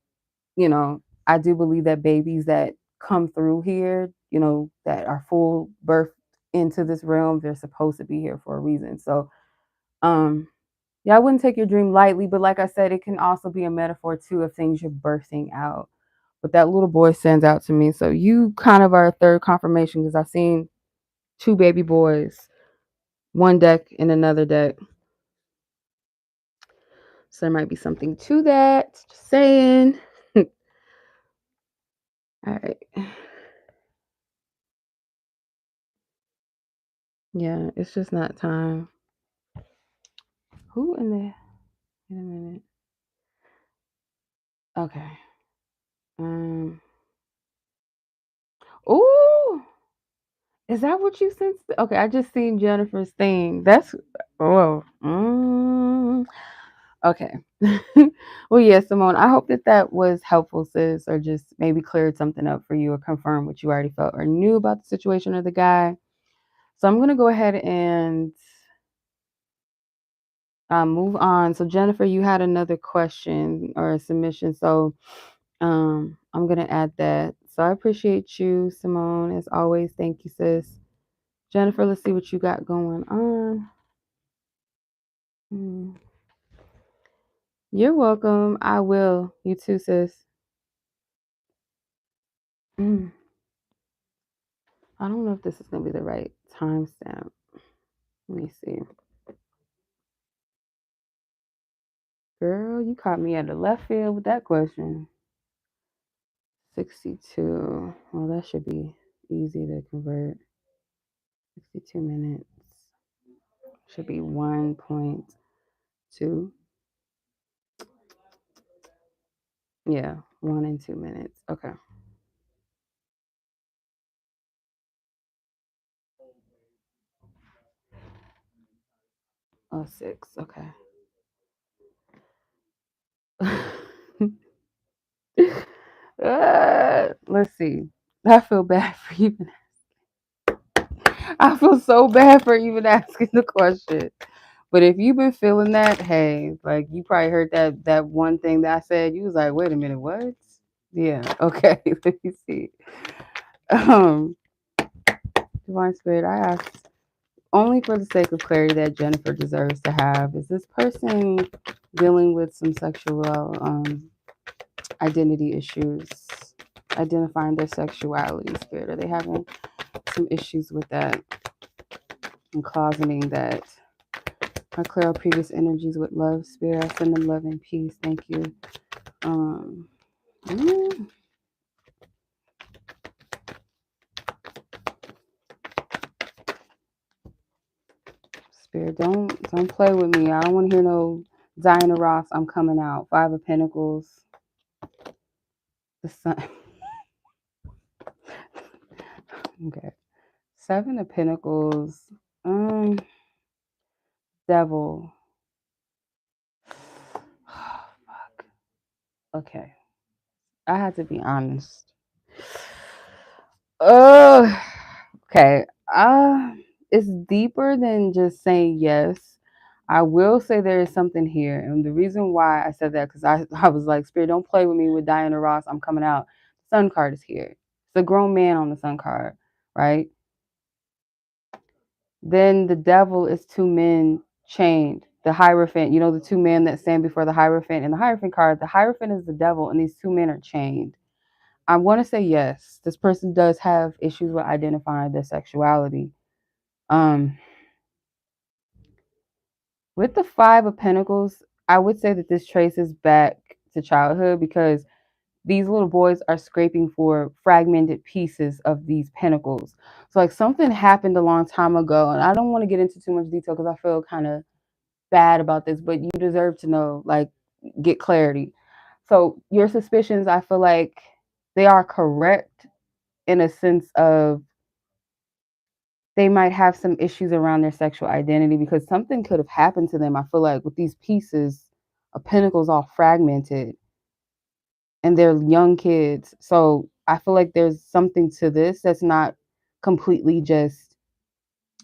I do believe that babies that come through here, that are full birth into this realm, they're supposed to be here for a reason. So, yeah, I wouldn't take your dream lightly, but like I said, it can also be a metaphor too of things you're birthing out. But that little boy stands out to me. So you kind of are a third confirmation because I've seen two baby boys, one deck and another deck. So there might be something to that. Just saying. All right. Yeah, it's just not time. Who in the... Wait a minute. Okay. Oh, is that what you sensed? Okay, I just seen Jennifer's thing. That's... Oh. Okay. Well, yeah, Simone, I hope that was helpful, sis, or just maybe cleared something up for you or confirmed what you already felt or knew about the situation or the guy. So I'm going to go ahead and move on. So Jennifer, you had another question or a submission. So I'm going to add that. So I appreciate you, Simone, as always. Thank you, sis. Jennifer, let's see what you got going on. You're welcome. I will. You too, sis. I don't know if this is going to be the right timestamp. Let me see. Girl, you caught me at the left field with that question. 62. Well, that should be easy to convert. 62 minutes. Should be 1.2. Yeah, 1 and 2 minutes. Okay. Oh, 6. Okay. Let's see. I feel bad for even. I feel so bad for even asking the question. But if you've been feeling that, hey, like you probably heard that one thing that I said. You was like, wait a minute, what? Yeah. Okay. Let me see. Divine Spirit, I asked only for the sake of clarity that Jennifer deserves to have. Is this person dealing with some sexual identity issues, identifying their sexuality, Spirit? Are they having some issues with that and closeting that? I clear our previous energies with love, Spirit. I send them love and peace. Thank you. Spirit, don't play with me. I don't want to hear no Diana Ross. I'm coming out. 5 of Pentacles. The Sun. Okay. 7 of Pentacles. Devil. Oh, fuck. Okay. I had to be honest. Okay. It's deeper than just saying yes. I will say there is something here. And the reason why I said that, because I was like, Spirit, don't play with me with Diana Ross. I'm coming out. The Sun card is here. It's a grown man on the Sun card, right? Then the Devil is 2 men chained. The Hierophant, the 2 men that stand before the Hierophant. And the Hierophant card, the Hierophant is the devil, and these 2 men are chained. I want to say yes. This person does have issues with identifying their sexuality. With the 5 of Pentacles, I would say that this traces back to childhood because these little boys are scraping for fragmented pieces of these pentacles. So like something happened a long time ago, and I don't want to get into too much detail because I feel kind of bad about this, but you deserve to know, like, get clarity. So your suspicions, I feel like they are correct in a sense of they might have some issues around their sexual identity because something could have happened to them. I feel like with these pieces of pentacles all fragmented and they're young kids. So I feel like there's something to this that's not completely just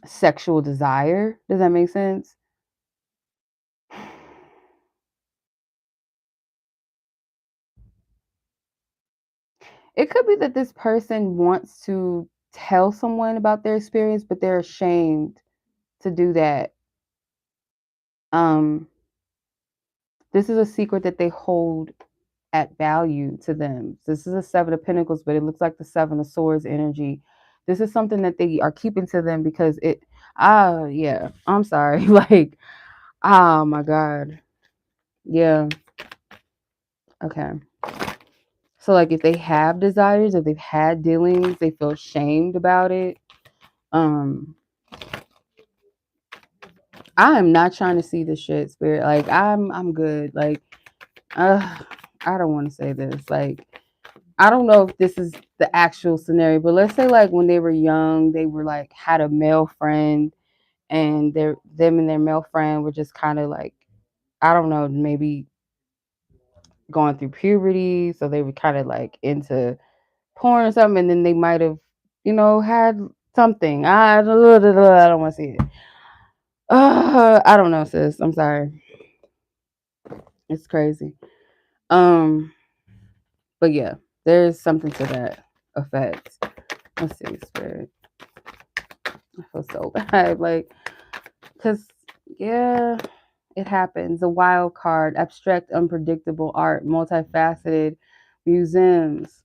sexual desire. Does that make sense? It could be that this person wants to tell someone about their experience, but they're ashamed to do that. Um, this is a secret that they hold at value to them. This is a Seven of Pentacles, but it looks like the Seven of Swords energy. This is something that they are keeping to them because yeah, I'm sorry. Like, oh my God. Yeah. Okay. So like if they have desires, if they've had dealings, they feel shamed about it. I am not trying to see the shit, Spirit. Like I'm good. Like I don't want to say this. Like I don't know if this is the actual scenario, but let's say like when they were young, they were like had a male friend and them and their male friend were just kind of like, I don't know, maybe going through puberty, so they were kind of like into porn or something, and then they might have, had something. I don't want to see it. I don't know, sis. I'm sorry. It's crazy. Um, but yeah, there's something to that effect. Let's see, Spirit. I feel so bad, like, cause yeah, it happens. A wild card, abstract, unpredictable art, multifaceted museums.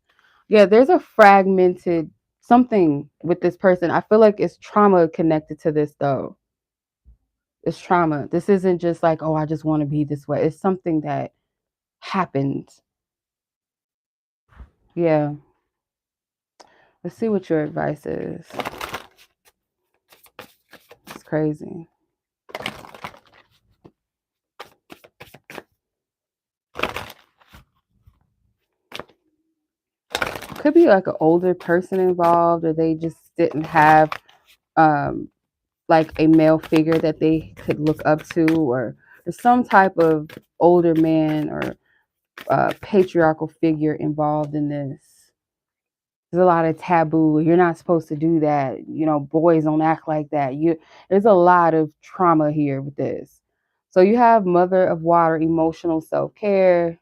Yeah, there's a fragmented something with this person. I feel like it's trauma connected to this though. It's trauma. This isn't just like, oh, I just want to be this way. It's something that happened. Yeah. Let's see what your advice is. It's crazy. Could be like an older person involved, or they just didn't have um like a male figure that they could look up to, or there's some type of older man or patriarchal figure involved in this. There's a lot of taboo. You're not supposed to do that. Boys don't act like that. There's a lot of trauma here with this. So you have Mother of Water, emotional self-care,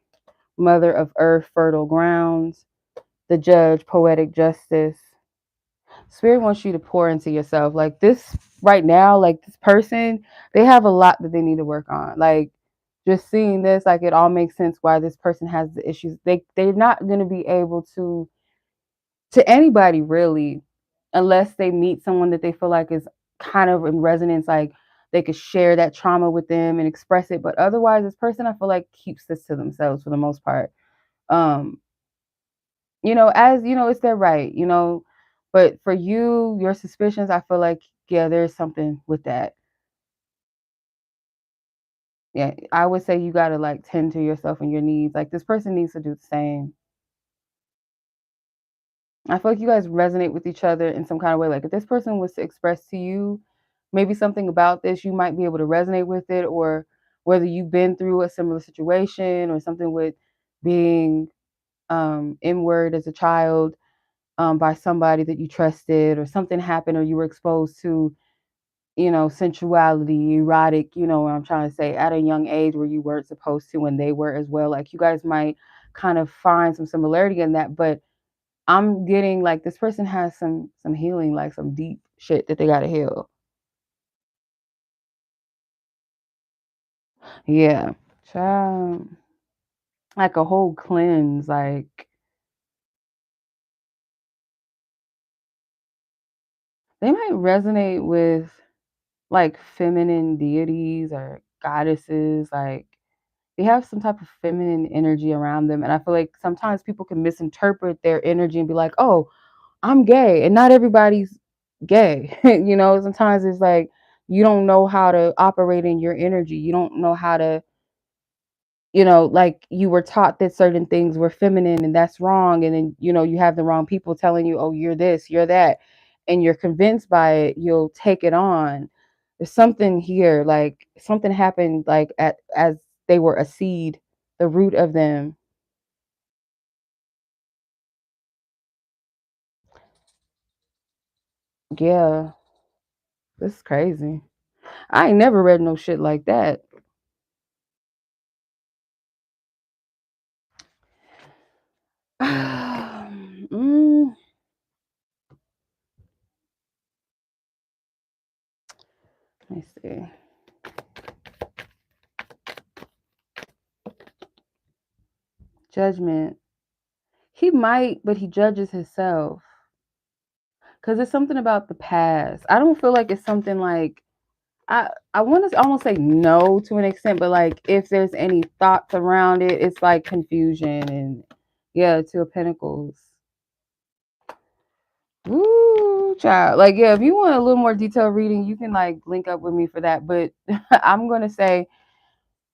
Mother of Earth, fertile grounds, the Judge, poetic justice. Spirit wants you to pour into yourself. Like this right now, like this person, they have a lot that they need to work on. Like just seeing this, like it all makes sense why this person has the issues. They're not gonna be able to anybody really, unless they meet someone that they feel like is kind of in resonance, like they could share that trauma with them and express it. But otherwise, this person I feel like keeps this to themselves for the most part. Um, as it's their right, but for you, your suspicions, I feel like, yeah, there's something with that. Yeah, I would say you got to like tend to yourself and your needs. Like this person needs to do the same. I feel like you guys resonate with each other in some kind of way. Like if this person was to express to you maybe something about this, you might be able to resonate with it, or whether you've been through a similar situation or something with being inward as a child, by somebody that you trusted, or something happened, or you were exposed to, sensuality, erotic, what I'm trying to say, at a young age where you weren't supposed to, and they were as well. Like you guys might kind of find some similarity in that, but I'm getting like this person has some healing, like some deep shit that they gotta heal. Yeah. Child, like a whole cleanse, like they might resonate with like feminine deities or goddesses, like they have some type of feminine energy around them. And I feel like sometimes people can misinterpret their energy and be like, oh, I'm gay. And not everybody's gay. Sometimes it's like you don't know how to operate in your energy. You don't know how to, like you were taught that certain things were feminine and that's wrong. And then, you have the wrong people telling you, oh, you're this, you're that. And you're convinced by it, you'll take it on. There's something here, like something happened, like as they were a seed, the root of them. Yeah, this is crazy. I ain't never read no shit like that. Let me see. Judgment. He might, but he judges himself. Because it's something about the past. I don't feel like it's something like, I want to almost say no to an extent, but like if there's any thoughts around it, it's like confusion and yeah, Two of Pentacles. Ooh, child. Like, yeah, if you want a little more detailed reading, you can like link up with me for that. But I'm gonna say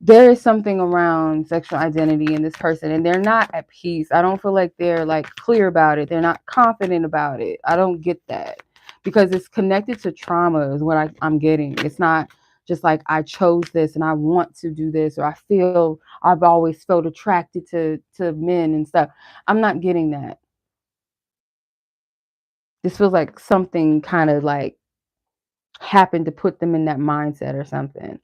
there is something around sexual identity in this person, and they're not at peace. I don't feel like they're like clear about it. They're not confident about it. I don't get that because it's connected to trauma is what I'm getting. It's not just like I chose this and I want to do this, or I feel I've always felt attracted to men and stuff. I'm not getting that. This feels like something kind of like happened to put them in that mindset or something,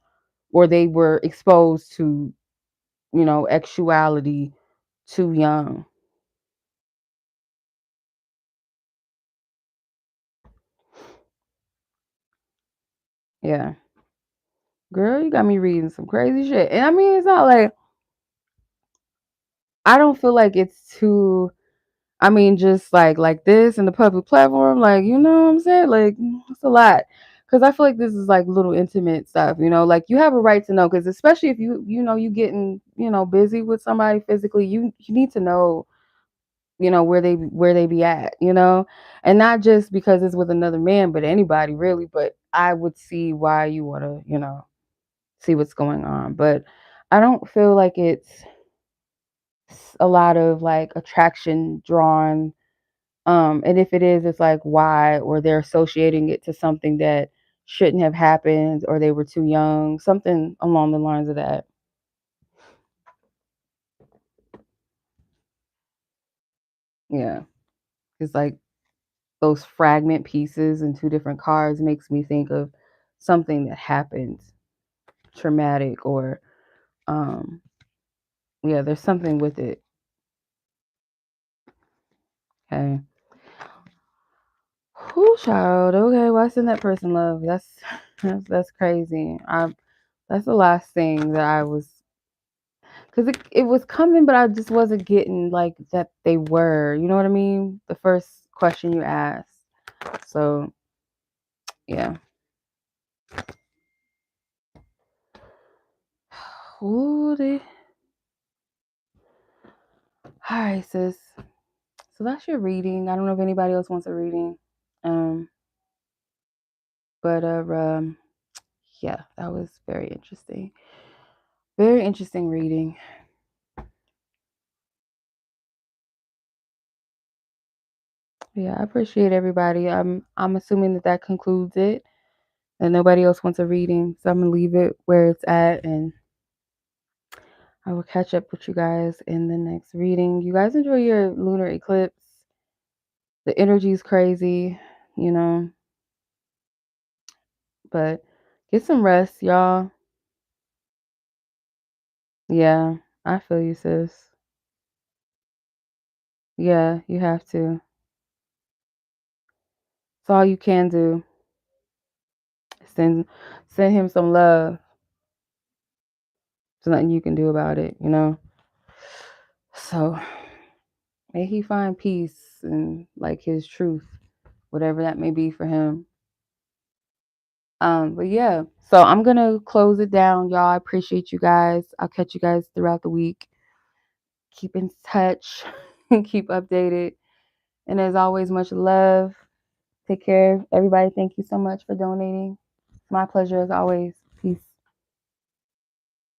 or they were exposed to, sexuality too young. Yeah. Girl, you got me reading some crazy shit. And I mean, it's not like, I don't feel like it's too, I mean, just like this in the public platform, like, you know what I'm saying? Like, it's a lot. Because I feel like this is like little intimate stuff, like you have a right to know. Because especially if you getting, busy with somebody physically, you need to know, where they be at, and not just because it's with another man, but anybody really. But I would see why you want to, see what's going on. But I don't feel like it's a lot of like attraction drawn. And if it is, it's like why, or they're associating it to something that shouldn't have happened, or they were too young, something along the lines of that. Yeah. It's like those fragment pieces in two different cards makes me think of something that happened traumatic, or yeah, there's something with it. Okay. Who child? Okay, why send that person love? That's crazy. That's the last thing that I was, because it was coming, but I just wasn't getting like that they were. You know what I mean? The first question you asked. So yeah. All right, sis. So that's your reading. I don't know if anybody else wants a reading. Um, but yeah, that was very interesting. Very interesting reading. Yeah, I appreciate everybody. I'm assuming that concludes it, and nobody else wants a reading, so I'm gonna leave it where it's at, and I will catch up with you guys in the next reading. You guys enjoy your lunar eclipse. The energy is crazy, you know, but get some rest, y'all. Yeah, I feel you, sis. Yeah, you have to. It's all you can do. Send send him some love. There's nothing you can do about it. So may he find peace and like his truth, whatever that may be for him. But yeah, so I'm gonna close it down, y'all. I appreciate you guys. I'll catch you guys throughout the week. Keep in touch and keep updated. And as always, much love. Take care, everybody. Thank you so much for donating. It's my pleasure as always. Peace.